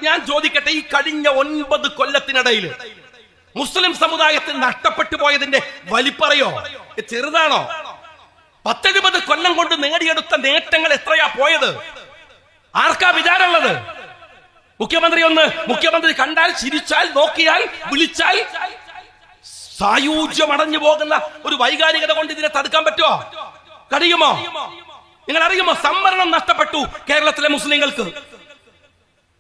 ഞാൻ ചോദിക്കട്ടെ, ഈ കഴിഞ്ഞ 9 കൊല്ലത്തിനിടയിൽ മുസ്ലിം സമുദായത്തിൽ നഷ്ടപ്പെട്ടു പോയതിന്റെ വലിപ്പറയോ? ചെറുതാണോ? 10-20 കൊല്ലം കൊണ്ട് നേടിയെടുത്ത നേട്ടങ്ങൾ എത്രയാ പോയത്? ആർക്കാ വിചാരമുള്ളത്? മുഖ്യമന്ത്രി കണ്ടാൽ, ചിരിച്ചാൽ, നോക്കിയാൽ, വിളിച്ചാൽ സായൂജ്യം അടഞ്ഞു പോകുന്ന ഒരു വൈകാരികത കൊണ്ട് ഇതിനെ തടുക്കാൻ പറ്റുമോ? കഴിയുമോ? നിങ്ങൾ അറിയുമോ, സംവരണം നഷ്ടപ്പെട്ടു കേരളത്തിലെ മുസ്ലിങ്ങൾക്ക്.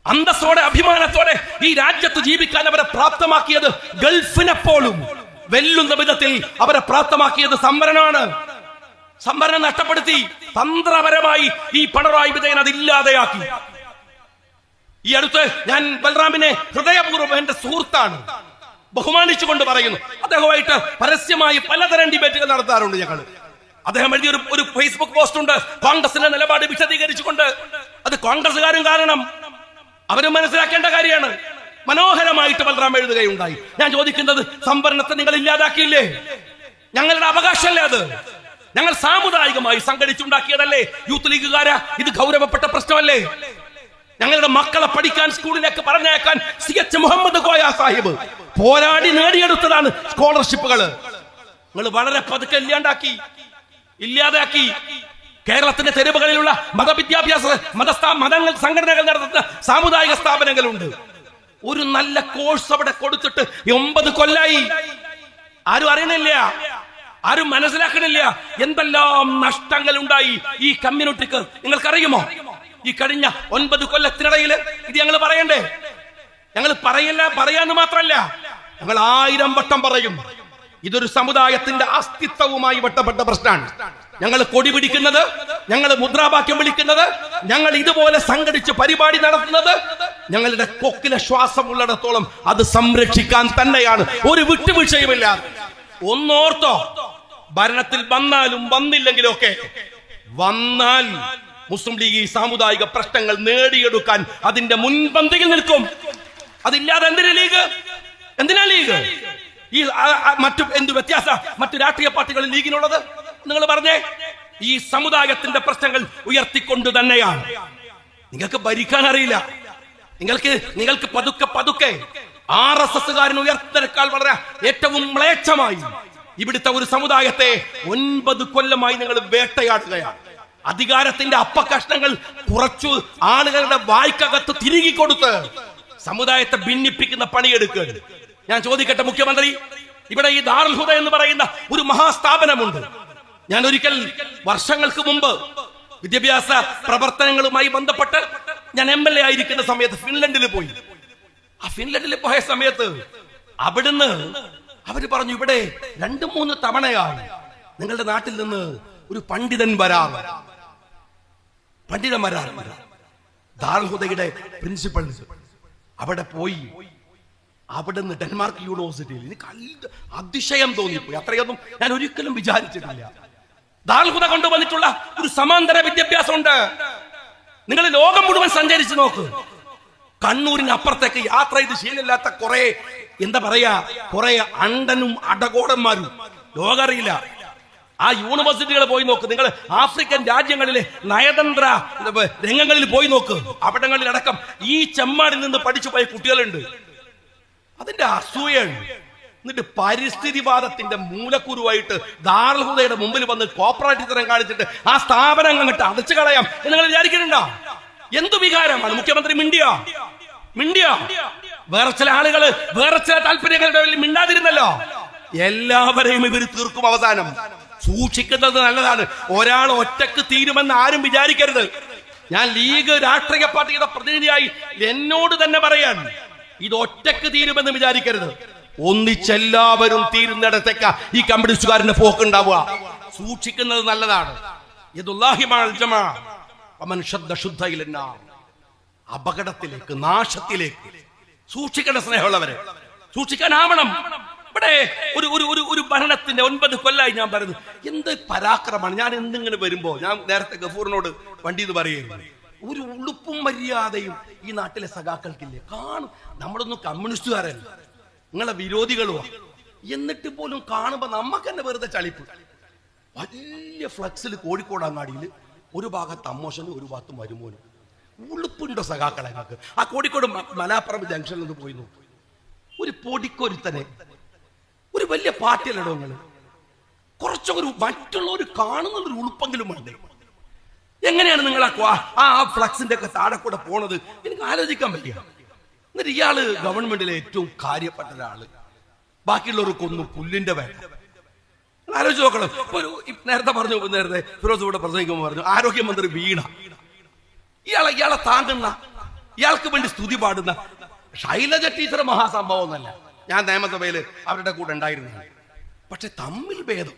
അന്തസ്സോടെ, അഭിമാനത്തോടെ ഈ രാജ്യത്ത് ജീവിക്കാൻ അവരെ പ്രാപ്തമാക്കിയത്, ഗൾഫിനെ പോലും വെല്ലുന്ന വിധത്തിൽ അവരെ പ്രാപ്തമാക്കിയത് സംവരണമാണ്. സംവരണം നഷ്ടപ്പെടുത്തി തന്ത്രപരമായി ഈ പിണറായി വിജയൻ അതില്ലാതെയാക്കി. ഈ അടുത്ത് ഞാൻ ബൽറാമിനെ ഹൃദയപൂർവ്വം എന്റെ സുഹൃത്താണ്, ബഹുമാനിച്ചുകൊണ്ട് പറയുന്നു. അദ്ദേഹമായിട്ട് പരസ്യമായി പലതരം ഡിബേറ്റുകൾ നടത്താറുണ്ട് ഞങ്ങൾ. അദ്ദേഹം എഴുതിയ ഒരു ഫേസ്ബുക്ക് പോസ്റ്റ് ഉണ്ട്, കോൺഗ്രസിന്റെ നിലപാട് വിശദീകരിച്ചുകൊണ്ട്. അത് കോൺഗ്രസുകാരും കാരണം അവരും മനസ്സിലാക്കേണ്ട കാര്യമാണ്. മനോഹരമായിട്ട് ബൽറാം എഴുതുകയുണ്ടായി. ഞാൻ ചോദിക്കുന്നത്, സംവരണത്തെ നിങ്ങൾ ഇല്ലാതാക്കിയില്ലേ? ഞങ്ങളുടെ അവകാശമല്ലേ അത്? ഞങ്ങൾ സാമുദായികമായി സംഘടിച്ചുണ്ടാക്കിയതല്ലേ? യൂത്ത് ലീഗുകാരാ, ഇത് ഗൗരവപ്പെട്ട പ്രശ്നമല്ലേ? ഞങ്ങളുടെ മക്കളെ പഠിക്കാൻ സ്കൂളിലേക്ക് പറഞ്ഞേക്കാൻ CH മുഹമ്മദ് കോയ സാഹിബ് പോരാടി നേടിയെടുത്തതാണ് സ്കോളർഷിപ്പുകൾ. നിങ്ങൾ വളരെ പതുക്കെ ഇല്ലാതാക്കി. കേരളത്തിന്റെ തെരുവുകളിലുള്ള മതവിദ്യാഭ്യാസ മതങ്ങൾ സംഘടനകൾ നടത്തുന്ന സാമുദായിക സ്ഥാപനങ്ങളുണ്ട്. ഒരു നല്ല കോഴ്സ് അവിടെ കൊടുത്തിട്ട് 9 കൊല്ലായി. ആരും അറിയണില്ല, ആരും മനസ്സിലാക്കണില്ല എന്തെല്ലാം നഷ്ടങ്ങൾ ഉണ്ടായി ഈ കമ്മ്യൂണിറ്റിക്ക്. നിങ്ങൾക്കറിയുമോ? ഈ കഴിഞ്ഞ 9 കൊല്ലത്തിനിടയിൽ ഇത് ഞങ്ങൾ പറയണ്ടേ? ഞങ്ങൾ പറയാന്ന് മാത്രമല്ല, ഞങ്ങൾ 1000 വട്ടം പറയും. ഇതൊരു സമുദായത്തിന്റെ അസ്തിത്വവുമായി ബന്ധപ്പെട്ട പ്രശ്നമാണ്. ഞങ്ങൾ കൊടി പിടിക്കുന്നത്, ഞങ്ങൾ മുദ്രാവാക്യം വിളിക്കുന്നത്, ഞങ്ങൾ ഇതുപോലെ സംഘടിച്ച് പരിപാടി നടത്തുന്നത്, ഞങ്ങളുടെ കൊക്കിലെ ശ്വാസം ഉള്ളിടത്തോളം അത് സംരക്ഷിക്കാൻ തന്നെയാണ്, ഒരു വിട്ടുവീഴ്ചയുമില്ല. ഒന്നോർത്തോ, ഭരണത്തിൽ വന്നാലും വന്നില്ലെങ്കിലും ഒക്കെ വന്നാൽ മുസ്ലിം ലീഗ് ഈ സാമുദായിക പ്രശ്നങ്ങൾ നേടിയെടുക്കാൻ അതിന്റെ മുൻപന്തിയിൽ നിൽക്കും. അതില്ലാതെ എന്തിനാ ലീഗ്? ഈ എന്ത് വ്യത്യാസ മറ്റു രാഷ്ട്രീയ പാർട്ടികളിൽ ലീഗിനുള്ളത്? നിങ്ങൾ പറഞ്ഞേ. ഈ സമുദായത്തിന്റെ പ്രശ്നങ്ങൾ ഉയർത്തിക്കൊണ്ട് തന്നെയാണ്. നിങ്ങൾക്ക് ഭരിക്കാൻ അറിയില്ല. നിങ്ങൾക്ക് പതുക്കെ RSSകാരൻ ഉയർത്തിനേക്കാൾ വളരെ ഏറ്റവും മ്ലേച്ഛമായി ഇവിടുത്തെ ഒരു സമുദായത്തെ 9 കൊല്ലമായി നിങ്ങൾ വേട്ടയാടുകയാണ്. അധികാരത്തിന്റെ അപ്പകഷ്ണങ്ങൾ കുറച്ചു ആളുകളുടെ വായ്ക്കകത്ത് തിരികെ കൊടുത്ത് സമുദായത്തെ ഭിന്നിപ്പിക്കുന്ന പണിയെടുക്കുക. ഞാൻ ചോദിക്കട്ടെ മുഖ്യമന്ത്രി, ഇവിടെ ഈ ദാറുൽ ഹുദ എന്ന് പറയുന്ന ഒരു മഹാസ്ഥാപനമുണ്ട്. ഞാൻ ഒരിക്കൽ വർഷങ്ങൾക്ക് മുമ്പ് വിദ്യാഭ്യാസ പ്രവർത്തനങ്ങളുമായി ബന്ധപ്പെട്ട് ഞാൻ MLA ആയിരിക്കുന്ന സമയത്ത് ഫിൻലൻഡിൽ പോയി. ആ ഫിൻലൻഡിൽ പോയ സമയത്ത് അവിടുന്ന് അവര് പറഞ്ഞു, ഇവിടെ 2-3 തവണയാണ് നിങ്ങളുടെ നാട്ടിൽ നിന്ന് ഒരു പണ്ഡിതൻ വരാറ്. ദാറുൽ ഹുദയുടെ പ്രിൻസിപ്പൽ അവിടെ പോയി. അവിടുന്ന് ഡെൻമാർക്ക് യൂണിവേഴ്സിറ്റിയിൽ എനിക്ക് അതിശയം തോന്നിപ്പോയി. അത്രയൊന്നും ഞാൻ ഒരിക്കലും വിചാരിച്ചിട്ടില്ല. ദാറുൽ ഹുദ കൊണ്ടുവന്നിട്ടുള്ള ഒരു സമാന്തര വിദ്യാഭ്യാസം ഉണ്ട്. നിങ്ങൾ ലോകം മുഴുവൻ സഞ്ചരിച്ചു നോക്ക്. കണ്ണൂരിന് അപ്പുറത്തേക്ക് യാത്ര ചെയ്ത് ശീലമില്ലാത്ത കുറെ അണ്ടനും അടകോടന്മാരും ലോകം അറിയില്ല. ആ യൂണിവേഴ്സിറ്റികൾ പോയി നോക്ക്. നിങ്ങൾ ആഫ്രിക്കൻ രാജ്യങ്ങളിലെ നയതന്ത്ര രംഗങ്ങളിൽ പോയി നോക്ക്. അവിടങ്ങളിലടക്കം ഈ ചെമ്മാടിൽ നിന്ന് പഠിച്ചു പോയ കുട്ടികളുണ്ട്. അതിന്റെ അസൂയാണ്. എന്നിട്ട് പരിസ്ഥിതിവാദത്തിന്റെ മൂലക്കുരുവായിട്ട് ദാറുൽ ഹുദയുടെ മുമ്പിൽ വന്ന് കോപ്പറേറ്റീവ് തരം കാണിച്ചിട്ട് ആ സ്ഥാപനം അങ്ങോട്ട് അടച്ചു കളയാം എന്ന് നിങ്ങൾ വിചാരിക്കുന്നുണ്ടോ? എന്തു വികാരമാണ്? മുഖ്യമന്ത്രി മിണ്ടിയ വേറെ ചില ആളുകള് വേറെ ചില താല്പര്യങ്ങളുടെ മിണ്ടാതിരുന്നല്ലോ. എല്ലാവരെയും ഇവർ തീർക്കും. അവസാനം സൂക്ഷിക്കുന്നത് നല്ലതാണ്. ഒരാൾ ഒറ്റക്ക് തീരുമെന്ന് ആരും വിചാരിക്കരുത്. ഞാൻ ലീഗ് രാഷ്ട്രീയ പാർട്ടിയുടെ പ്രതിനിധിയായി എന്നോട് തന്നെ പറയാൻ, ഇത് ഒറ്റക്ക് തീരുമെന്ന് വിചാരിക്കരുത്. ഒന്നിച്ചെല്ലാവരും തീരുന്നിടത്തേക്ക് ഈ കമ്മ്യൂണിസ്റ്റുകാരന്റെ പോക്കുണ്ടാവുക. സൂക്ഷിക്കുന്നത് നല്ലതാണ്. അപകടത്തിലേക്ക്, നാശത്തിലേക്ക് സൂക്ഷിക്കേണ്ട സ്നേഹമുള്ളവരെ സൂക്ഷിക്കാനാവണം. ഇവിടെ ഒരു ഭരണത്തിന്റെ 9 കൊല്ലായി ഞാൻ പറയുന്നത് എന്ത് പരാക്രമമാണ്. ഞാൻ എന്തിങ്ങനെ വരുമ്പോ ഞാൻ നേരത്തെ ഗഫൂറിനോട് വണ്ടി എന്ന് പറയുകയാണ്, ഒരു ഉളുപ്പും മര്യാദയും ഈ നാട്ടിലെ സഖാക്കൾക്കില്ലേ? കാണും, നമ്മളൊന്നും കമ്മ്യൂണിസ്റ്റുകാരല്ല, നിങ്ങളെ വിരോധികളോ. എന്നിട്ട് പോലും കാണുമ്പോ നമുക്ക് തന്നെ വെറുതെ ചളിപ്പ്. വലിയ ഫ്ലക്സിൽ കോഴിക്കോട് അങ്ങാടിയിൽ ഒരു ഭാഗത്ത് അമ്മോശനും ഒരു ഭാഗത്ത് മരുമോനും. ഉളുപ്പുണ്ടോ സഖാക്കളെ ഞങ്ങൾക്ക്? ആ കോഴിക്കോട് മലാപ്പറമ്പ് ജംഗ്ഷനിൽ നിന്ന് പോയി നോക്കും. ഒരു പൊടിക്കൊരുത്തനെ ഒരു വലിയ പാർട്ടിയല്ലടോ നിങ്ങൾ. കുറച്ചൊരു മറ്റുള്ളവർ കാണുന്നുള്ളൊരു ഉളുപ്പെങ്കിലും വേണ്ടേ? എങ്ങനെയാണ് നിങ്ങൾ ആ ഫ്ലക്സിന്റെ ഒക്കെ താഴെ കൂടെ പോണത്? എനിക്ക് ആലോചിക്കാൻ പറ്റിയ. എന്നിട്ട് ഇയാള് ഗവൺമെന്റിലെ ഏറ്റവും കാര്യപ്പെട്ട ഒരാള്, ബാക്കിയുള്ളവർക്കൊന്നും പുല്ലിന്റെ വേണ്ട. ആലോചിച്ച് നോക്കണം. നേരത്തെ ഫിറോസ് ഇവിടെ പ്രസംഗിക്കുമ്പോൾ പറഞ്ഞു ആരോഗ്യമന്ത്രി വീണ, ഇയാളെ താങ്ങുന്ന, ഇയാൾക്ക് വേണ്ടി സ്തുതി പാടുന്ന ശൈലജ ടീച്ചർ മഹാസംഭവം ഒന്നല്ല. ഞാൻ നിയമസഭയിൽ അവരുടെ കൂടെ ഉണ്ടായിരുന്നു. പക്ഷെ തമ്മിൽ ഭേദം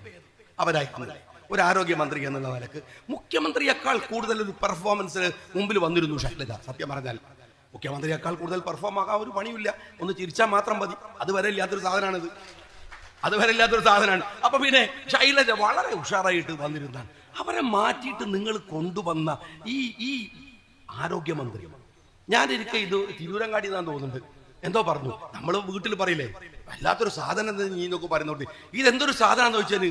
അവരായിരുന്നില്ല. ഒരു ആരോഗ്യമന്ത്രി എന്നുള്ള നിലക്ക് മുഖ്യമന്ത്രിയേക്കാൾ കൂടുതൽ ഒരു പെർഫോമൻസിന് മുമ്പിൽ വന്നിരുന്നു ശൈലജ. സത്യം പറഞ്ഞാൽ മുഖ്യമന്ത്രിയേക്കാൾ കൂടുതൽ പെർഫോം ആകാൻ ഒരു പണിയില്ല. ഒന്ന് ചിരിച്ചാൽ മാത്രം മതി. അതുവരെ ഇല്ലാത്തൊരു സാധനമാണിത്. അപ്പൊ പിന്നെ ശൈലജ വളരെ ഉഷാറായിട്ട് വന്നിരുന്നാണ്. അവരെ മാറ്റിയിട്ട് നിങ്ങൾ കൊണ്ടുവന്ന ഈ ആരോഗ്യമന്ത്രി, ഞാനിരിക്കെ ഇത് തിരൂരങ്ങാടി എന്നാന്ന് തോന്നുന്നുണ്ട്, എന്തോ പറഞ്ഞു. നമ്മൾ വീട്ടിൽ പറയില്ലേ വല്ലാത്തൊരു സാധനം നീന്നൊക്കെ പറയുന്നോട്ട്, ഇതെന്തൊരു സാധനം എന്ന് വെച്ചാൽ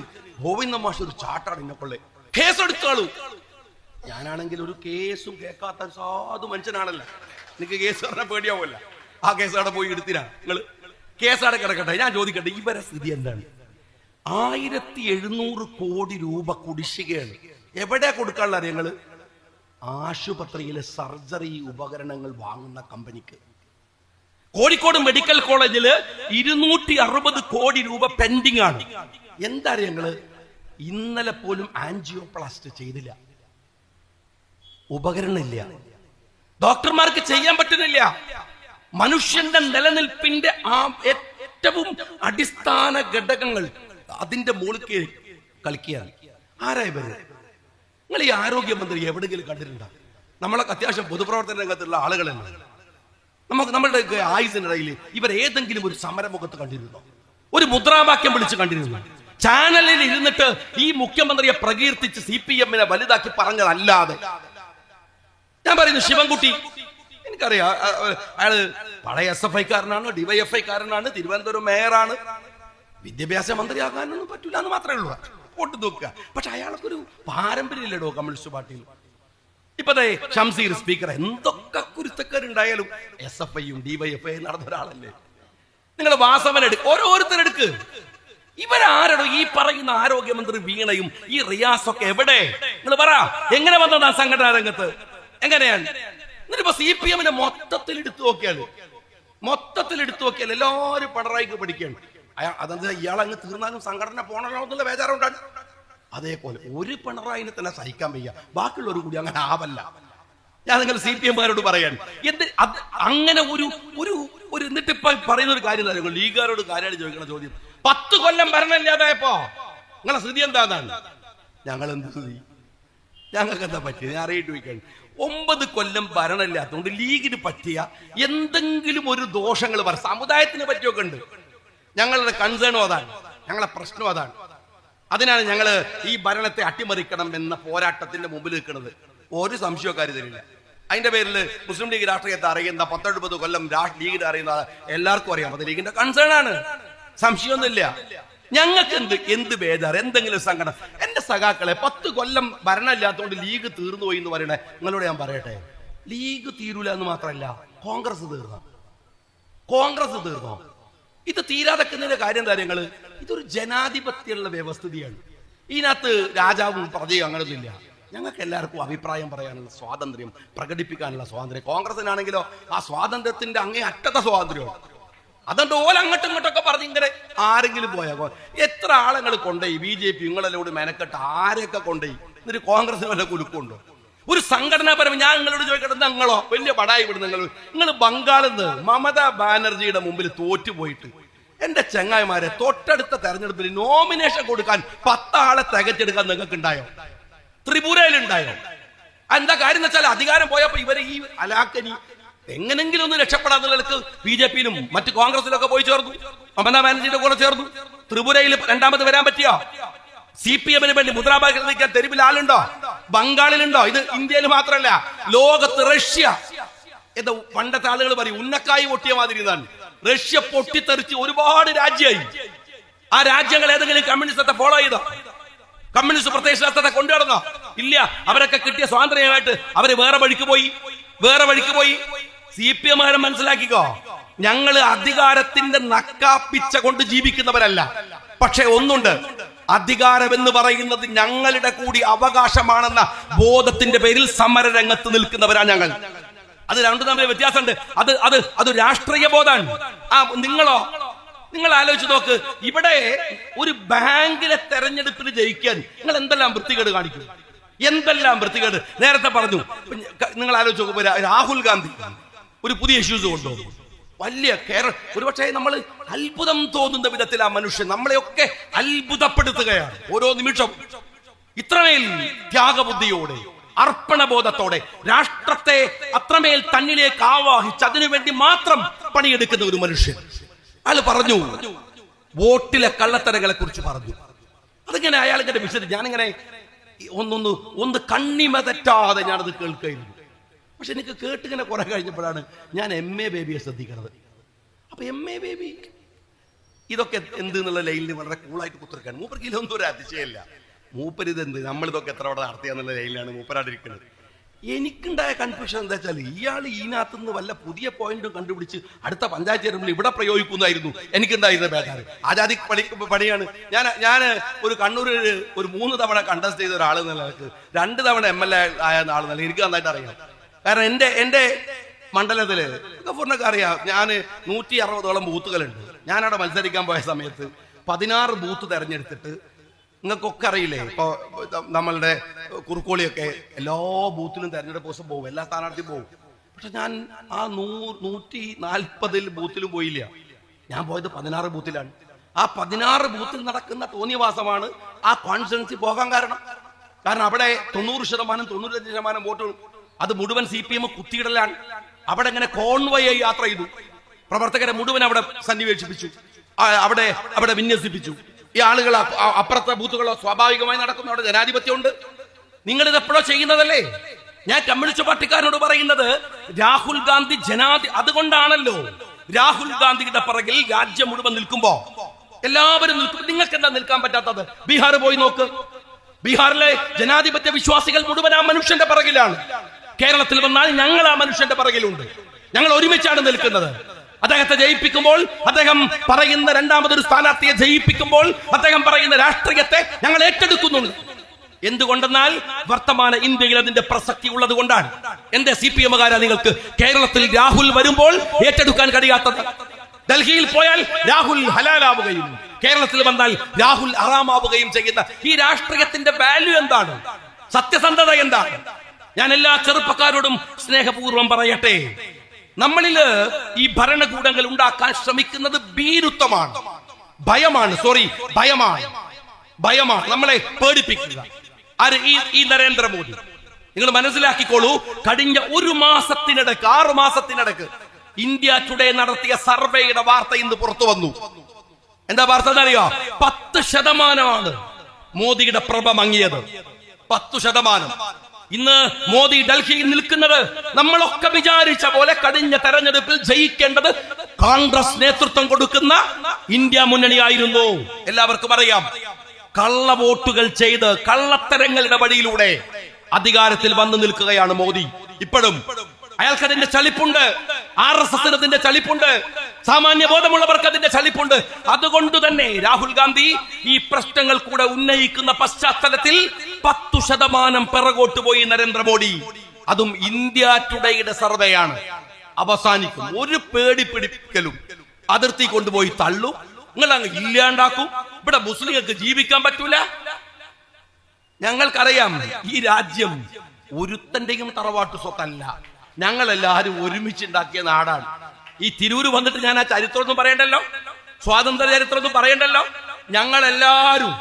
ഗോവിന്ദ മാഷ് ഒരു ചാട്ടാണ് എന്നെക്കൊള്ളേ, കേസെടുത്താളൂ. ഞാനാണെങ്കിൽ ഒരു കേസും കേൾക്കാത്ത സാധു മനുഷ്യനാണല്ലോ. എനിക്ക് കേസ് പറഞ്ഞാൽ പേടിയാവുമല്ല. ആ കേസ് അവിടെ പോയി എടുത്തിനാ നിങ്ങൾ. കേസവിടെ കിടക്കട്ടെ. ഞാൻ ചോദിക്കട്ടെ, ഇവരെ സ്ഥിതി എന്താണ്? 1700 കോടി രൂപ കുടിശ്ശികയാണ്. എവിടെ കൊടുക്കാനുള്ള അറിയങ്ങള്? ആശുപത്രിയിലെ സർജറി ഉപകരണങ്ങൾ വാങ്ങുന്ന കമ്പനിക്ക്. കോഴിക്കോട് മെഡിക്കൽ കോളേജില് 260 കോടി രൂപ പെൻഡിങ് ആണ്. എന്താ അറിയങ്ങള്? ഇന്നലെ പോലും ആൻജിയോപ്ലാസ്റ്റ് ചെയ്തില്ല. ഉപകരണമില്ല, ഡോക്ടർമാർക്ക് ചെയ്യാൻ പറ്റുന്നില്ല. മനുഷ്യന്റെ നിലനിൽപ്പിന്റെ ആ ഏറ്റവും അടിസ്ഥാന ഘടകങ്ങൾ അതിന്റെ മുകളിൽ കളിക്കുകയാണ്. ആരായി വരുന്നത്? നിങ്ങൾ ഈ ആരോഗ്യമന്ത്രി എവിടെയെങ്കിലും കണ്ടിട്ടുണ്ടോ? നമ്മളൊക്കെ അത്യാവശ്യം പൊതുപ്രവർത്തന രംഗത്തുള്ള ആളുകളാണ്. നമ്മളുടെ ആയുസിനിടയിൽ ഇവർ ഏതെങ്കിലും ഒരു സമരമുഖത്ത് കണ്ടിരുന്നോ? ഒരു മുദ്രാവാക്യം വിളിച്ച് കണ്ടിരുന്നു? ചാനലിൽ ഇരുന്നിട്ട് ഈ മുഖ്യമന്ത്രിയെ പ്രകീർത്തിച്ച് CPM വലുതാക്കി പറഞ്ഞതല്ലാതെ. ഞാൻ പറയുന്നു, ശിവൻകുട്ടി എനിക്കറിയാം, അയാള് പഴയ SFI കാരനാണ്, DYFI കാരനാണ്, തിരുവനന്തപുരം മേയറാണ്. വിദ്യാഭ്യാസ മന്ത്രിയാകാനൊന്നും പറ്റൂല എന്ന് മാത്രമേ ഉള്ളൂ. വോട്ട് നോക്കുക. പക്ഷെ അയാൾക്കൊരു പാരമ്പര്യമില്ലടോ കമ്മ്യൂണിസ്റ്റ് പാർട്ടിയിൽ. ഇപ്പതേ ഷംസീർ സ്പീക്കർ, എന്തൊക്കെ കുരുത്തക്കാരുണ്ടായാലും SFIയും DYFI നടന്ന ഒരാളല്ലേ. നിങ്ങൾ വാസവൻ ഓരോരുത്തരെടുക്ക്. ഇവരാരടോ ഈ പറയുന്ന ആരോഗ്യമന്ത്രി വീണയും ഈ റിയാസൊക്കെ എവിടെ? നിങ്ങൾ പറ, എങ്ങനെ വന്നതാ സംഘടനാ രംഗത്ത്? എങ്ങനെയാണ്? എന്നിട്ടിപ്പോ CPM മൊത്തത്തിൽ എടുത്തു നോക്കിയാൽ എല്ലാവരും പിണറായിക്ക് പഠിക്കുകയാണ്. അതെന്താ ഇയാളങ്ങ് തീർന്നാലും സംഘടന പോണല്ലോ എന്നുള്ള ബേജാറുണ്ടാണ്. അതേപോലെ ഒരു പിണറായിനെ തന്നെ സഹിക്കാൻ വയ്യ, ബാക്കിയുള്ളവർ കൂടി അങ്ങനെ ആവല്ല. ഞാൻ നിങ്ങൾ CPM-കാരോട് പറയാണ്, അങ്ങനെ ഒരു എന്നിട്ട് ഇപ്പൊ പറയുന്ന ഒരു കാര്യം, ലീഗുകാരോട് കാര്യമായിട്ട് ചോദിക്കണ ചോദ്യം, 10 കൊല്ലം ഭരണമില്ലാതായപ്പോ നിങ്ങളെ സ്ഥിതി എന്താന്നാണ്? ഞങ്ങൾ എന്ത് സ്ഥിതി? ഞങ്ങൾക്ക് എന്താ പറ്റിയത്? ഞാൻ അറിയിട്ട് വയ്ക്കാണ്. 9 കൊല്ലം ഭരണമില്ലാത്തതുകൊണ്ട് ലീഗിന് പറ്റിയ എന്തെങ്കിലും ഒരു ദോഷങ്ങൾ പറ, സമുദായത്തിന് പറ്റിയൊക്കെ ഉണ്ട്. ഞങ്ങളുടെ കൺസേണും അതാണ്, ഞങ്ങളെ പ്രശ്നം അതാണ്. അതിനാണ് ഞങ്ങൾ ഈ ഭരണത്തെ അട്ടിമറിക്കണം എന്ന പോരാട്ടത്തിന്റെ മുമ്പിൽ നിൽക്കുന്നത്. ഒരു സംശയക്കാർ തരില്ല. അതിന്റെ പേരിൽ മുസ്ലിം ലീഗ് രാഷ്ട്രീയത്തെ അറിയുന്ന 19 കൊല്ലം ലീഗിനെ അറിയുന്ന എല്ലാവർക്കും അറിയാം. അത് ലീഗിന്റെ കൺസേൺ ആണ്, സംശയമൊന്നുമില്ല. ഞങ്ങൾക്ക് എന്ത് ബേജാറ്? എന്തെങ്കിലും സങ്കടം? എന്റെ സഖാക്കളെ, 10 കൊല്ലം ഭരണമില്ലാത്തതുകൊണ്ട് ലീഗ് തീർന്നു പോയി എന്ന് പറയണേ. നിങ്ങളോട് ഞാൻ പറയട്ടെ, ലീഗ് തീരൂല എന്ന് മാത്രമല്ല, കോൺഗ്രസ് തീർന്നോ? ഇത് തീരാതെക്കുന്നതിന്റെ കാര്യം കാര്യങ്ങള്, ഇതൊരു ജനാധിപത്യമുള്ള വ്യവസ്ഥിതിയാണ്. ഇതിനകത്ത് രാജാവും പ്രജയും അങ്ങനൊന്നുമില്ല. ഞങ്ങൾക്ക് എല്ലാവർക്കും അഭിപ്രായം പറയാനുള്ള സ്വാതന്ത്ര്യം, പ്രകടിപ്പിക്കാനുള്ള സ്വാതന്ത്ര്യം. കോൺഗ്രസിനാണെങ്കിലോ ആ സ്വാതന്ത്ര്യത്തിന്റെ അങ്ങേ അറ്റത്തെ സ്വാതന്ത്ര്യമാണ്. അതുകൊണ്ട് അങ്ങോട്ടും ഇങ്ങോട്ടൊക്കെ പറഞ്ഞ് ഇങ്ങനെ ആരെങ്കിലും പോയാൽ എത്ര ആളുകൾ കൊണ്ടുപോയി BJP നിങ്ങളെല്ലോട് മെനക്കെട്ട് ആരെയൊക്കെ കൊണ്ടുപോയി. എന്നിട്ട് കോൺഗ്രസിന് വല്ല കുലുക്കുണ്ടോ? ഒരു സംഘടനാപരം ഞാൻ നിങ്ങളോട് ചോദിക്കട്ടെ, നിങ്ങളോ വലിയ പടായി വിടും. നിങ്ങൾ ബംഗാളിൽ നിന്ന് മമതാ ബാനർജിയുടെ മുമ്പിൽ തോറ്റുപോയിട്ട് എന്റെ ചങ്ങായിമാരെ, തൊട്ടടുത്ത തെരഞ്ഞെടുപ്പിൽ നോമിനേഷൻ കൊടുക്കാൻ 10 ആളെ തികച്ചെടുക്കാൻ നിങ്ങൾക്ക് ഉണ്ടായോ? ത്രിപുരയിലുണ്ടായോ? എന്താ കാര്യം എന്ന് വെച്ചാൽ, അധികാരം പോയപ്പോ ഇവരെ ഈ അലാക്കനി എങ്ങനെങ്കിലും ഒന്ന് രക്ഷപ്പെടാന്നുള്ളവർക്ക് BJP-യിലും മറ്റ് കോൺഗ്രസിലൊക്കെ പോയി ചേർന്നു, മമതാ ബാനർജിയുടെ കൂടെ ചേർന്നു. ത്രിപുരയിൽ 2ാമത് വരാൻ പറ്റിയോ? CPM-ന് വേണ്ടി മുദ്രാവാക്യം നിൽക്കാൻ തെരുവിൽ ആളുണ്ടോ? ബംഗാളിലുണ്ടോ? ഇത് ഇന്ത്യയിൽ മാത്രമല്ല, ലോകത്ത് റഷ്യ, എന്താ പണ്ടത്തെ ആളുകൾ പറയും ഉന്നക്കായി പൊട്ടിയ മാതിരി എന്നാണ്. റഷ്യ പൊട്ടിത്തെറിച്ച് ഒരുപാട് രാജ്യമായി. ആ രാജ്യങ്ങൾ ഏതെങ്കിലും കമ്മ്യൂണിസത്തെ ഫോളോ ചെയ്തോ? കമ്മ്യൂണിസ്റ്റ് പ്രത്യയശാസ്ത്രത്തെ കൊണ്ടുവന്നോ? ഇല്ല. അവരൊക്കെ കിട്ടിയ സ്വാതന്ത്ര്യമായിട്ട് അവര് വേറെ വഴിക്ക് പോയി. വേറെ വഴിക്ക് പോയി. CPM മനസ്സിലാക്കിക്കോ, ഞങ്ങള് അധികാരത്തിന്റെ നക്കാപ്പിച്ച കൊണ്ട് ജീവിക്കുന്നവരല്ല. പക്ഷെ ഒന്നുണ്ട്, അധികാരം എന്ന് പറയുന്നത് ഞങ്ങളുടെ കൂടി അവകാശമാണെന്ന ബോധത്തിന്റെ പേരിൽ സമരരംഗത്ത് നിൽക്കുന്നവരാ ഞങ്ങൾ. അത് രണ്ടു തമ്മിൽ വ്യത്യാസമുണ്ട്. അത് രാഷ്ട്രീയ ബോധമാണ്. നിങ്ങൾ ആലോചിച്ച് നോക്ക്, ഇവിടെ ഒരു ബാങ്കിലെ തെരഞ്ഞെടുപ്പിന് ജയിക്കാൻ നിങ്ങൾ എന്തെല്ലാം വൃത്തികേട് കാണിക്കും, എന്തെല്ലാം വൃത്തികേട്. നേരത്തെ പറഞ്ഞു, നിങ്ങൾ ആലോചിച്ച് നോക്കുമ്പോൾ രാഹുൽ ഗാന്ധി ഒരു പുതിയ ഇഷ്യൂസ് കൊണ്ടുപോകും. വലിയ ഒരുപക്ഷെ നമ്മൾ അത്ഭുതം തോന്നുന്ന വിധത്തിൽ ആ മനുഷ്യൻ നമ്മളെയൊക്കെ അത്ഭുതപ്പെടുത്തുകയാണ്. ഓരോ നിമിഷം ഇത്രമേൽ ത്യാഗബുദ്ധിയോടെ, അർപ്പണബോധത്തോടെ രാഷ്ട്രത്തെ അത്രമേൽ തന്നിലേക്ക് ആവാഹിച്ച് അതിനുവേണ്ടി മാത്രം പണിയെടുക്കുന്ന ഒരു മനുഷ്യൻ. അയാൾ പറഞ്ഞു, വോട്ടിലെ കള്ളത്തരങ്ങളെ കുറിച്ച് പറഞ്ഞു. അതിങ്ങനെ അയാൾ ഇങ്ങനെ വിശദീകരിച്ചു. ഞാനിങ്ങനെ ഒന്ന് കണ്ണിമ തെറ്റാതെ ഞാനത് കേൾക്കുകയായിരുന്നു. പക്ഷെ എനിക്ക് കേട്ടിങ്ങനെ കുറെ കഴിഞ്ഞപ്പോഴാണ് ഞാൻ MA ബേബിയെ ശ്രദ്ധിക്കുന്നത്. അപ്പൊ MA ബേബി ഇതൊക്കെ എന്ത് എന്നുള്ള ലൈനിൽ വളരെ കൂളായിട്ട് കുത്തിരിക്കാണ്. മൂപ്പർക്ക് ഇതൊന്നും ഒരു അതിശയമില്ല. മൂപ്പര് ഇതെന്ത്, നമ്മളിതൊക്കെ എത്ര അവിടെ നടത്തിയെന്നുള്ള ലൈനിലാണ് മൂപ്പരാടിരിക്കുന്നത്. എനിക്കുണ്ടായ കൺഫ്യൂഷൻ എന്താ വെച്ചാൽ, ഇയാൾ ഇതിനകത്തുനിന്ന് വല്ല പുതിയ പോയിന്റും കണ്ടുപിടിച്ച് അടുത്ത പഞ്ചായത്ത് തെരഞ്ഞെടുപ്പിൽ ഇവിടെ പ്രയോഗിക്കുന്നതായിരുന്നു എനിക്കുണ്ടായിരുന്ന ബേജാറ്. ആജാദി പണിയാണ്. ഞാൻ ഒരു കണ്ണൂരിൽ ഒരു 3 തവണ കണ്ടസ്റ്റ് ചെയ്ത ഒരാൾ നിലക്ക് 2 തവണ MLA ആയ ആൾ നില എനിക്ക് നന്നായിട്ട് അറിയാം. കാരണം എന്റെ മണ്ഡലത്തില് ഗഫൂറിനൊക്കെ അറിയാം, ഞാൻ 160ഓളം ബൂത്തുകളുണ്ട്. ഞാനവിടെ മത്സരിക്കാൻ പോയ സമയത്ത് 16 ബൂത്ത് തെരഞ്ഞെടുത്തിട്ട്, നിങ്ങൾക്കൊക്കെ അറിയില്ലേ, ഇപ്പൊ നമ്മളുടെ കുറുക്കോളിയൊക്കെ എല്ലാ ബൂത്തിലും തെരഞ്ഞെടുപ്പ് ദിവസം പോകും, എല്ലാ സ്ഥാനാർത്ഥിയും പോകും. പക്ഷെ ഞാൻ ആ 140 ബൂത്തിലും പോയില്ല. ഞാൻ പോയത് 16 ബൂത്തിലാണ്. ആ 16 ബൂത്തിൽ നടക്കുന്ന തോന്നിയവാസമാണ് ആ കോൺസ്റ്റിറ്റ്യുവൻസി പോകാൻ കാരണം. അവിടെ 90%, 95% വോട്ടുകൾ അത് മുഴുവൻ CPM കുത്തിയിടലാണ്. അവിടെ ഇങ്ങനെ കോൺവോയ് യാത്ര ചെയ്തു, പ്രവർത്തകരെ മുഴുവൻ അവിടെ സന്നിവേശിപ്പിച്ചു, അവിടെ വിന്യസിപ്പിച്ചു. ഈ ആളുകൾ അപ്പുറത്തെ ബൂത്തുകളോ സ്വാഭാവികമായി നടക്കുന്നു. അവിടെ ജനാധിപത്യമുണ്ട്. നിങ്ങൾ ഇതെപ്പോഴോ ചെയ്യുന്നതല്ലേ? ഞാൻ കമ്മ്യൂണിസ്റ്റ് പാർട്ടിക്കാരനോട് പറയുന്നത്, രാഹുൽ ഗാന്ധി അതുകൊണ്ടാണല്ലോ രാഹുൽ ഗാന്ധിയുടെ പിറകിൽ രാജ്യം മുഴുവൻ നിൽക്കുമ്പോ എല്ലാവരും നിൽക്കും. നിങ്ങൾക്ക് എന്താ നിൽക്കാൻ പറ്റാത്തത്? ബീഹാർ പോയി നോക്ക്. ബീഹാറിലെ ജനാധിപത്യ വിശ്വാസികൾ മുഴുവൻ ആ മനുഷ്യന്റെ പിറകിലാണ്. കേരളത്തിൽ വന്നാൽ ഞങ്ങൾ ആ മനുഷ്യന്റെ പിറകിലുണ്ട്. ഞങ്ങൾ ഒരുമിച്ചാണ് നിൽക്കുന്നത്. അദ്ദേഹത്തെ ജയിപ്പിക്കുമ്പോൾ, അദ്ദേഹം പറയുന്ന രണ്ടാമതൊരു സ്ഥാനാർത്ഥിയെ ജയിപ്പിക്കുമ്പോൾ അദ്ദേഹം പറയുന്ന രാഷ്ട്രീയത്തെ ഞങ്ങൾ ഏറ്റെടുക്കുന്നുണ്ട്. എന്തുകൊണ്ടെന്നാൽ വർത്തമാന ഇന്ത്യയിൽ അതിന്റെ പ്രസക്തി ഉള്ളത് കൊണ്ടാണ്. എന്റെ CPM-കാരാ നിങ്ങൾക്ക് കേരളത്തിൽ രാഹുൽ വരുമ്പോൾ ഏറ്റെടുക്കാൻ കഴിയാത്തത്? ഡൽഹിയിൽ പോയാൽ രാഹുൽ ഹലാലാവുകയും കേരളത്തിൽ വന്നാൽ രാഹുൽ ഹറാമാവുകയും ചെയ്യുന്ന ഈ രാഷ്ട്രീയത്തിന്റെ വാല്യൂ എന്താണ്? സത്യസന്ധത എന്താണ്? ഞാൻ എല്ലാ ചെറുപ്പക്കാരോടും സ്നേഹപൂർവ്വം പറയട്ടെ, നമ്മളില് ഈ ഭരണകൂടങ്ങൾ ഉണ്ടാക്കാൻ ശ്രമിക്കുന്നത് ഭീരുത്വമാണ്, ഭയമാണ്. ഭയമാണ് നമ്മളെ പേടിപ്പിക്കുക. ഈ നരേന്ദ്രമോദി, നിങ്ങൾ മനസ്സിലാക്കിക്കോളൂ, കഴിഞ്ഞ 1 മാസത്തിനിടക്ക് 6 മാസത്തിനിടക്ക് ഇന്ത്യ ടുഡേ നടത്തിയ സർവേയുടെ വാർത്ത ഇന്ന് പുറത്തു വന്നു. എന്താ വാർത്ത എന്നറിയോ? 10% മോദിയുടെ പ്രഭ മങ്ങിയത്. 10%. ഇന്ന് മോദി ഡൽഹിയിൽ നിൽക്കുന്നത് നമ്മളൊക്കെ വിചാരിച്ച പോലെ കഴിഞ്ഞ തെരഞ്ഞെടുപ്പിൽ ജയിക്കേണ്ടത് കോൺഗ്രസ് നേതൃത്വം കൊടുക്കുന്ന ഇന്ത്യ മുന്നണിയായിരുന്നു. എല്ലാവർക്കും അറിയാം. കള്ളവോട്ടുകൾ ചെയ്ത് കള്ളത്തരങ്ങളുടെ വഴിയിലൂടെ അധികാരത്തിൽ വന്നു നിൽക്കുകയാണ് മോദി. ഇപ്പോഴും അയാൾക്ക് അതിന്റെ ചളിപ്പുണ്ട്, RSS അതിന്റെ ചളിപ്പുണ്ട്, സാമാന്യ ബോധമുള്ളവർക്ക് അതിന്റെ ചളിപ്പുണ്ട്. അതുകൊണ്ട് തന്നെ രാഹുൽ ഗാന്ധി ഈ പ്രശ്നങ്ങൾ കൂടെ ഉന്നയിക്കുന്ന പശ്ചാത്തലത്തിൽ 10% പിറകോട്ട് പോയി നരേന്ദ്രമോദി. അതും ഇന്ത്യ ടുഡേയുടെ സർവേയാണ്. അവസാനിക്കും. ഒരു പേടി പിടിക്കലും അതിർത്തി കൊണ്ടുപോയി തള്ളും, നിങ്ങൾ അങ്ങ് ഇല്ലാണ്ടാക്കും. ഇവിടെ മുസ്ലിങ്ങൾക്ക് ജീവിക്കാൻ പറ്റൂല. ഞങ്ങൾക്കറിയാം, ഈ രാജ്യം ഒരുത്തന്റെയും തറവാട്ടു സ്വത്തല്ല. ഞങ്ങളെല്ലാവരും ഒരുമിച്ചുണ്ടാക്കിയ നാടാണ്. ഈ തിരൂര് വന്നിട്ട് ഞാൻ ആ ചരിത്രമൊന്നും പറയണ്ടല്ലോ, സ്വാതന്ത്ര്യ ചരിത്രമൊന്നും പറയണ്ടല്ലോ. ഞങ്ങളെല്ലാരും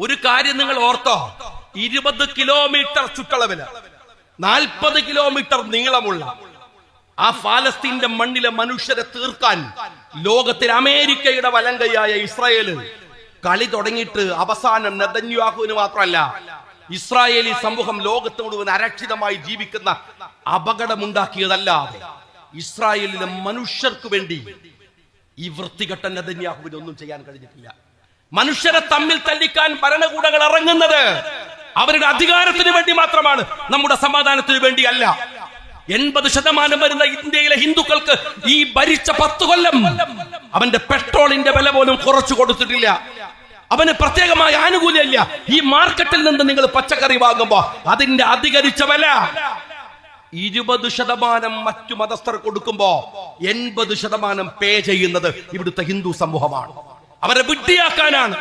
ഒരു കാര്യം നിങ്ങൾ ഓർത്തോ, 20 കിലോമീറ്റർ ചുറ്റളവില് 40 കിലോമീറ്റർ നീളമുള്ള ആ ഫലസ്തീന്റെ മണ്ണിലെ മനുഷ്യരെ തീർക്കാൻ ലോകത്തിൽ അമേരിക്കയുടെ വലങ്കയായ ഇസ്രായേല് കളി തുടങ്ങിയിട്ട് അവസാനം നെതന്യാഹുവിന് മാത്രമല്ല, ഇസ്രായേലി സമൂഹം ലോകത്ത് മുഴുവൻ അരക്ഷിതമായി ജീവിക്കുന്ന അപകടമുണ്ടാക്കിയതല്ലാതെ ഇസ്രായേലിലെ മനുഷ്യർക്ക് വേണ്ടി ഈ വൃത്തികെട്ട നെതന്യാഹുവിന് ഒന്നും ചെയ്യാൻ കഴിഞ്ഞിട്ടില്ല. മനുഷ്യരെ തമ്മിൽ തല്ലിക്കാൻ ഭരണകൂടങ്ങൾ ഇറങ്ങുന്നത് അവരുടെ അധികാരത്തിന് വേണ്ടി മാത്രമാണ്, നമ്മുടെ സമാധാനത്തിന് വേണ്ടിയല്ല. 80% വരുന്ന ഇന്ത്യയിലെ ഹിന്ദുക്കൾക്ക് ഈ ഭരിച്ച 10 കൊല്ലം അവന്റെ പെട്രോളിന്റെ വില പോലും കുറച്ചു കൊടുത്തിട്ടില്ല. അവന് പ്രത്യേകമായ ആനുകൂല്യമില്ല. ഈ മാർക്കറ്റിൽ നിന്ന് നിങ്ങൾ പച്ചക്കറി വാങ്ങുമ്പോ അതിന്റെ അധികരിച്ച വില 20% മറ്റു മതസ്ഥർ കൊടുക്കുമ്പോ 80% പേ ചെയ്യുന്നത് ഇവിടുത്തെ ഹിന്ദു സമൂഹമാണ്. അവരെ വിഡ്ഢിയാക്കാനാണ്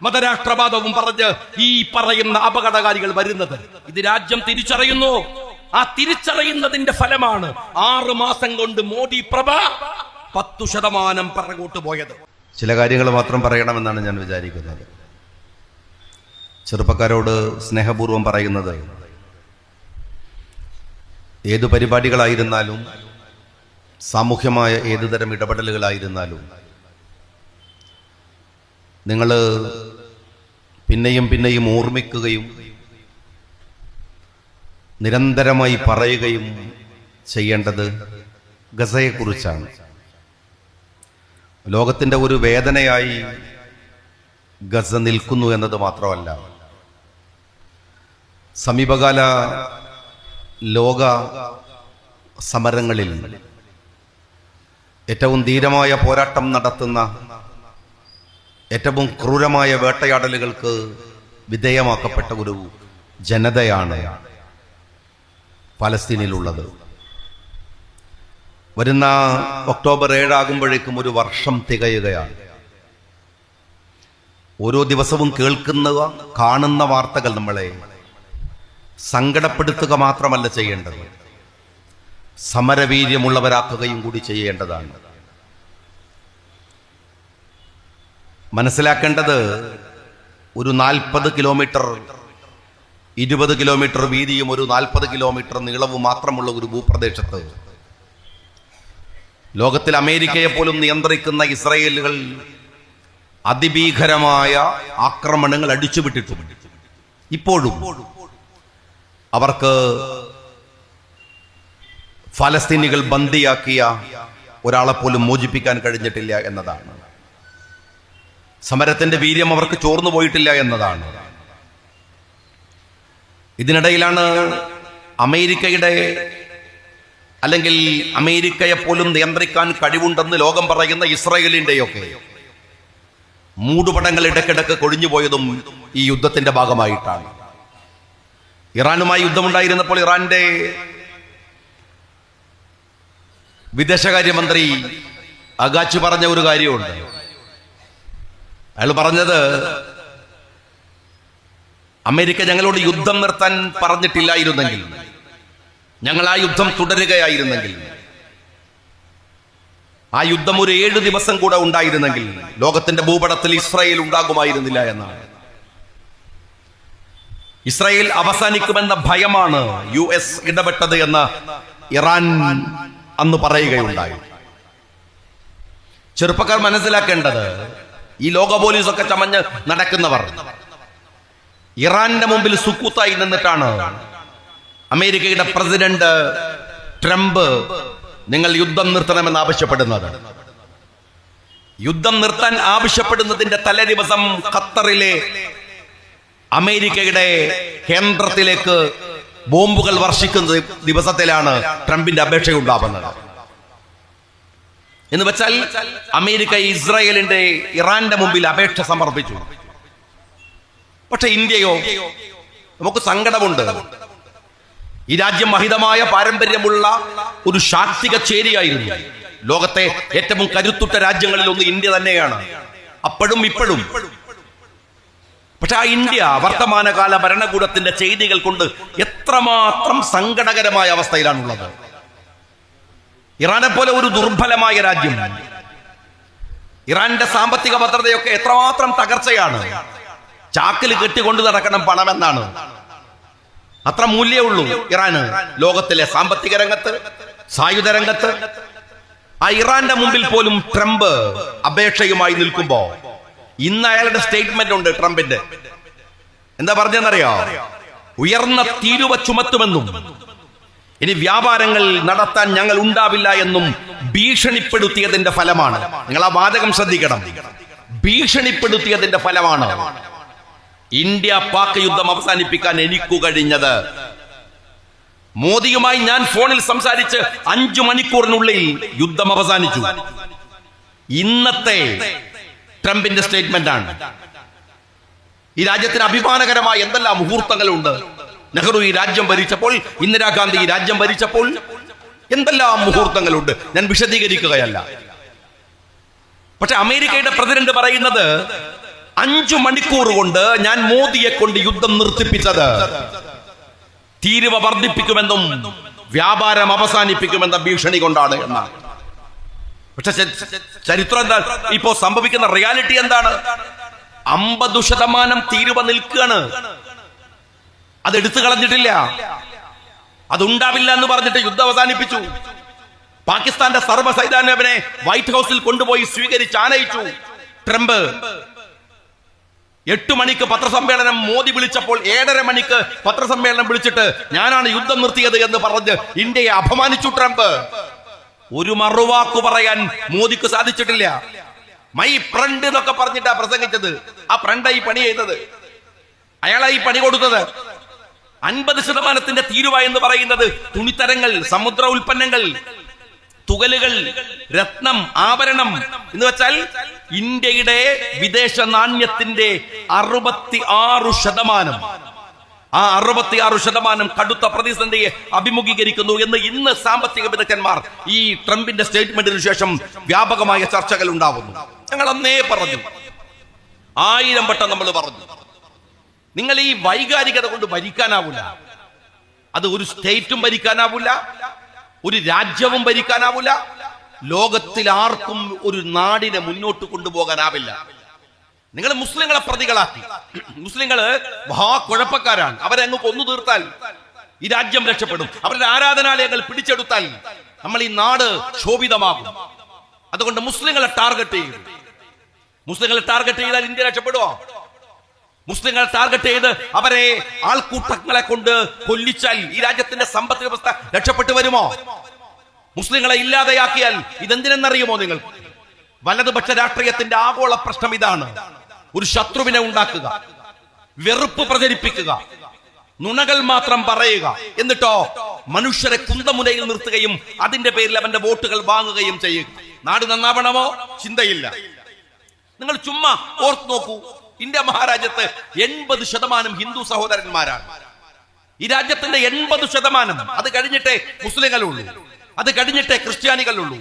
മതരാഷ്ട്രവാദവും പറഞ്ഞ് ഈ പറയുന്ന അപകടകാരികൾ വരുന്നത്. ഇത് രാജ്യം തിരിച്ചറിയുന്നു. ആ തിരിച്ചറിയുന്നതിന്റെ ഫലമാണ് 6 മാസം കൊണ്ട് മോദി പ്രഭ 10% പിറകോട്ട് പോയത്. ചില കാര്യങ്ങൾ മാത്രം പറയണമെന്നാണ് ഞാൻ വിചാരിക്കുന്നത്. ചെറുപ്പക്കാരോട് സ്നേഹപൂർവ്വം പറയുന്നത്, ഏതു പരിപാടികളായിരുന്നാലും സാമൂഹ്യമായ ഏതുതരം ഇടപെടലുകളായിരുന്നാലും നിങ്ങൾ പിന്നെയും പിന്നെയും ഓർമ്മിക്കുകയും നിരന്തരമായി പറയുകയും ചെയ്യേണ്ടത് ഗസയെക്കുറിച്ചാണ്. ലോകത്തിൻ്റെ ഒരു വേദനയായി ഗസ നിൽക്കുന്നു എന്നത് മാത്രമല്ല, സമീപകാല ലോക സമരങ്ങളിൽ ഏറ്റവും ധീരമായ പോരാട്ടം നടത്തുന്ന, ഏറ്റവും ക്രൂരമായ വേട്ടയാടലുകൾക്ക് വിധേയമാക്കപ്പെട്ട ഒരു ജനതയാണ് പലസ്തീനിലുള്ളത്. വരുന്ന ഒക്ടോബർ 7 ആകുമ്പോഴേക്കും ഒരു വർഷം തികയുകയാണ്. ഓരോ ദിവസവും കേൾക്കുന്ന കാണുന്ന വാർത്തകൾ നമ്മളെ സങ്കടപ്പെടുത്തുക മാത്രമല്ല ചെയ്യേണ്ടത്, സമരവീര്യമുള്ളവരാക്കുകയും കൂടി ചെയ്യേണ്ടതാണ്. മനസ്സിലാക്കേണ്ടത്, ഒരു 40 കിലോമീറ്റർ 20 കിലോമീറ്റർ വീതിയും ഒരു 40 കിലോമീറ്റർ നീളവും മാത്രമുള്ള ഒരു ഭൂപ്രദേശത്ത് ലോകത്തിൽ അമേരിക്കയെ പോലും നിയന്ത്രിക്കുന്ന ഇസ്രായേലുകൾ അതിഭീകരമായ ആക്രമണങ്ങൾ അടിച്ചുവിട്ടിട്ടുണ്ട്. ഇപ്പോഴും അവർക്ക് ഫലസ്തീനികൾ ബന്ദിയാക്കിയ ഒരാളെ പോലും മോചിപ്പിക്കാൻ കഴിഞ്ഞിട്ടില്ല എന്നതാണ്. സമരത്തിന്റെ വീര്യം അവർക്ക് ചോർന്നു പോയിട്ടില്ല എന്നതാണ്. ഇതിനിടയിലാണ് അമേരിക്കയുടെ, അല്ലെങ്കിൽ അമേരിക്കയെ പോലും നിയന്ത്രിക്കാൻ കഴിവുണ്ടെന്ന് ലോകം പറയുന്ന ഇസ്രായേലിന്റെയൊക്കെ മൂടുപടങ്ങൾ ഇടയ്ക്കിടയ്ക്ക് കൊഴിഞ്ഞുപോയതും ഈ യുദ്ധത്തിന്റെ ഭാഗമായിട്ടാണ്. ഇറാനുമായി യുദ്ധമുണ്ടായിരുന്നപ്പോൾ ഇറാന്റെ വിദേശകാര്യമന്ത്രി അഗാച്ചി പറഞ്ഞ ഒരു കാര്യമുണ്ട്. അയാൾ പറഞ്ഞത്, അമേരിക്ക ഞങ്ങളോട് യുദ്ധം നിർത്താൻ പറഞ്ഞിട്ടില്ലായിരുന്നെങ്കിൽ, ഞങ്ങൾ ആ യുദ്ധം തുടരുകയായിരുന്നെങ്കിൽ, ആ യുദ്ധം ഒരു 7 ദിവസം കൂടെ ഉണ്ടായിരുന്നെങ്കിൽ ലോകത്തിന്റെ ഭൂപടത്തിൽ ഇസ്രായേൽ ഉണ്ടാകുമായിരുന്നില്ല എന്നാണ്. ഇസ്രായേൽ അവസാനിക്കുമെന്ന ഭയമാണ് US ഇടപെട്ടത് എന്ന് ഇറാൻ അന്ന് പറയുകയുണ്ടായി. ചെറുപ്പക്കാർ മനസ്സിലാക്കേണ്ടത്, ഈ ലോക പോലീസൊക്കെ ചമഞ്ഞ് നടക്കുന്നവർ ഇറാന്റെ മുമ്പിൽ സുക്കൂത്തായി നിന്നിട്ടാണ് അമേരിക്കയുടെ പ്രസിഡന്റ് ട്രംപ് നിങ്ങൾ യുദ്ധം നിർത്തണമെന്ന് ആവശ്യപ്പെടുന്നത്. യുദ്ധം നിർത്താൻ ആവശ്യപ്പെടുന്നതിന്റെ തലേ ദിവസം ഖത്തറിലെ അമേരിക്കയുടെ കേന്ദ്രത്തിലേക്ക് ബോംബുകൾ വർഷിക്കുന്ന ദിവസത്തിലാണ് ട്രംപിന്റെ അപേക്ഷയുണ്ടാവുന്നത്. എന്ന് വെച്ചാൽ അമേരിക്ക ഇസ്രായേലിന്റെ ഇറാന്റെ മുമ്പിൽ അപേക്ഷ സമർപ്പിച്ചു. പക്ഷെ ഇന്ത്യയോ? നമുക്ക് സങ്കടമുണ്ട്. ഈ രാജ്യം മഹിതമായ പാരമ്പര്യമുള്ള ഒരു ശാക്തിക ചേരിയായിരുന്നു. ലോകത്തെ ഏറ്റവും കരുത്തുറ്റ രാജ്യങ്ങളിൽ ഒന്ന് ഇന്ത്യ തന്നെയാണ്, അപ്പോഴും ഇപ്പോഴും. പക്ഷെ ആ ഇന്ത്യ വർത്തമാനകാല ഭരണകൂടത്തിന്റെ ചെയ്തികൾ കൊണ്ട് എത്രമാത്രം സങ്കടകരമായ അവസ്ഥയിലാണുള്ളത്. ഇറാനെ പോലെ ഒരു ദുർബലമായ രാജ്യം, ഇറാന്റെ സാമ്പത്തിക ഭദ്രതയൊക്കെ എത്രമാത്രം തകർച്ചയാണ്. ചാക്കിൽ കെട്ടിക്കൊണ്ടു നടക്കണം പണമെന്നാണ്. അത്ര മൂല്യമുള്ളൂ ഇറാന് ലോകത്തിലെ സാമ്പത്തിക രംഗത്ത്, സായുധ രംഗത്ത്. ആ ഇറാന്റെ മുമ്പിൽ പോലും ട്രംപ് അപേക്ഷയുമായി നിൽക്കുമ്പോ ഇന്ന് അയാളുടെ സ്റ്റേറ്റ്മെന്റ് ഉണ്ട് ട്രംപിന്റെ. എന്താ പറഞ്ഞെന്നറിയോ? ഉയർന്ന തീരുവ ചുമത്തുമെന്നും ഇനി വ്യാപാരങ്ങൾ നടത്താൻ ഞങ്ങൾ ഉണ്ടാവില്ല എന്നും ഭീഷണിപ്പെടുത്തിയതിന്റെ ഫലമാണ്. നിങ്ങൾ ആ വാചകം ശ്രദ്ധിക്കണം. ഭീഷണിപ്പെടുത്തിയതിന്റെ ഫലമാണ് ഇന്ത്യ പാക് യുദ്ധം അവസാനിപ്പിക്കാൻ എനിക്കു കഴിഞ്ഞത്. മോദിയുമായി ഞാൻ ഫോണിൽ സംസാരിച്ച് 5 മണിക്കൂറിനുള്ളിൽ യുദ്ധം അവസാനിച്ചു. ഇന്നത്തെ ട്രംപിന്റെ സ്റ്റേറ്റ്മെന്റ് ആണ്. ഈ രാജ്യത്തിന് അഭിമാനകരമായ എന്തെല്ലാം മുഹൂർത്തങ്ങളുണ്ട്. നെഹ്റു ഈ രാജ്യം ഭരിച്ചപ്പോൾ, ഇന്ദിരാഗാന്ധി ഈ രാജ്യം ഭരിച്ചപ്പോൾ എന്തെല്ലാം മുഹൂർത്തങ്ങളുണ്ട്. ഞാൻ വിശദീകരിക്കുകയല്ല. പക്ഷെ അമേരിക്കയുടെ പ്രസിഡന്റ് പറയുന്നത് 5 മണിക്കൂർ കൊണ്ട് ഞാൻ മോദിയെ കൊണ്ട് യുദ്ധം നിർത്തിപ്പിച്ചത് തീരുവ വർദ്ധിപ്പിക്കുമെന്നും വ്യാപാരം അവസാനിപ്പിക്കുമെന്ന ഭീഷണി കൊണ്ടാണ് എന്നാണ്. പക്ഷെ ചരിത്രം എന്താ? ഇപ്പോ സംഭവിക്കുന്ന റിയാലിറ്റി എന്താണ്? 50% തീരുവ നിൽക്കുകയാണ്. അത് എടുത്തു കളഞ്ഞിട്ടില്ല. അതുണ്ടാവില്ല എന്ന് പറഞ്ഞിട്ട് യുദ്ധം അവസാനിപ്പിച്ചു. പാകിസ്ഥാന്റെ സർവ്വസൈന്യാധിപനെ വൈറ്റ് ഹൗസിൽ കൊണ്ടുപോയി സ്വീകരിച്ച് ആനയിച്ചു ട്രംപ്. 8 മണിക്ക് പത്രസമ്മേളനം മോദി വിളിച്ചപ്പോൾ 7:30 മണിക്ക് പത്രസമ്മേളനം വിളിച്ചിട്ട് ഞാനാണ് യുദ്ധം നിർത്തിയത് എന്ന് പറഞ്ഞ് ഇന്ത്യയെ അപമാനിച്ചു ട്രംപ്. ഒരു മറുവാക്കു പറയാൻ മോദിക്ക് സാധിച്ചിട്ടില്ല. മൈ ഫ്രണ്ട് എന്നൊക്കെ പറഞ്ഞിട്ടാ പ്രസംഗിച്ചത്. ആ ഫ്രണ്ടായി പണി ചെയ്തത്, അയാളായി പണി കൊടുത്തത്. 50% തീരുവ എന്ന് പറയുന്നത് തുണിത്തരങ്ങൾ, സമുദ്ര ഉൽപ്പന്നങ്ങൾ, തുകലുകൾ, രത്നം, ആഭരണം എന്ന് വെച്ചാൽ ഇന്ത്യയുടെ വിദേശ നാണ്യത്തിന്റെ 66%. ആ 66% കടുത്ത പ്രതിസന്ധിയെ അഭിമുഖീകരിക്കുന്നു എന്ന് ഇന്ന് സാമ്പത്തിക വിദഗ്ധന്മാർ ഈ ട്രംപിന്റെ സ്റ്റേറ്റ്മെന്റിന് ശേഷം വ്യാപകമായ ചർച്ചകൾ ഉണ്ടാവുന്നു. ഞങ്ങൾ അന്നേ പറഞ്ഞു, 1000 വട്ടം നമ്മൾ പറഞ്ഞു, നിങ്ങൾ ഈ വൈകാരികത കൊണ്ട് ഭരിക്കാനാവില്ല. അത് ഒരു സ്റ്റേറ്റും ഭരിക്കാനാവില്ല, ഒരു രാജ്യവും ഭരിക്കാനാവില്ല, ലോകത്തിൽ ആർക്കും ഒരു നാടിനെ മുന്നോട്ട് കൊണ്ടുപോകാനാവില്ല. നിങ്ങൾ മുസ്ലിങ്ങളെ പ്രതികളാക്കി. മുസ്ലിങ്ങള് മഹാകുഴപ്പക്കാരാണ്. അവരെ അങ്ങ് കൊന്നു തീർത്താൽ ഈ രാജ്യം രക്ഷപ്പെടും. അവരുടെ ആരാധനാലയങ്ങൾ പിടിച്ചെടുത്താൽ നമ്മൾ ഈ നാട് ശോഭിതമാകും. അതുകൊണ്ട് മുസ്ലിങ്ങളെ ടാർഗറ്റ് ചെയ്യും. മുസ്ലിങ്ങളെ ടാർഗറ്റ് ചെയ്താൽ ഇന്ത്യ രക്ഷപ്പെടുമോ? മുസ്ലിങ്ങളെ ടാർഗറ്റ് ചെയ്ത് അവരെ ആൾക്കൂട്ടങ്ങളെ കൊണ്ട് കൊല്ലിച്ചാൽ ഈ രാജ്യത്തിന്റെ സമ്പദ് വ്യവസ്ഥ രക്ഷപ്പെട്ടു വരുമോ? മുസ്ലിങ്ങളെ ഇല്ലാതെയാക്കിയാൽ ഇതെന്തിനെന്നറിയുമോ നിങ്ങൾ? വലതുപക്ഷ രാഷ്ട്രീയത്തിന്റെ ആഗോള പ്രശ്നം ഇതാണ്. ഒരു ശത്രുവിനെ ഉണ്ടാക്കുക, വെറുപ്പ് പ്രചരിപ്പിക്കുക, നുണകൾ മാത്രം പറയുക, എന്നിട്ടോ മനുഷ്യരെ കുന്തമുനയിൽ നിർത്തുകയും അതിന്റെ പേരിൽ അവന്റെ വോട്ടുകൾ വാങ്ങുകയും ചെയ്യുക. നാട് നന്നാവണമോ? ചിന്തയില്ല. നിങ്ങൾ ചുമ്മാ ഓർത്ത് നോക്കൂ, ഇന്ത്യ മഹാരാജ്യത്ത് 80% ഹിന്ദു സഹോദരന്മാരാണ്. ഈ രാജ്യത്തിന്റെ 80%. അത് കഴിഞ്ഞിട്ടേ മുസ്ലിങ്ങളുള്ളൂ, അത് കഴിഞ്ഞിട്ടേ ക്രിസ്ത്യാനികളുള്ളൂ,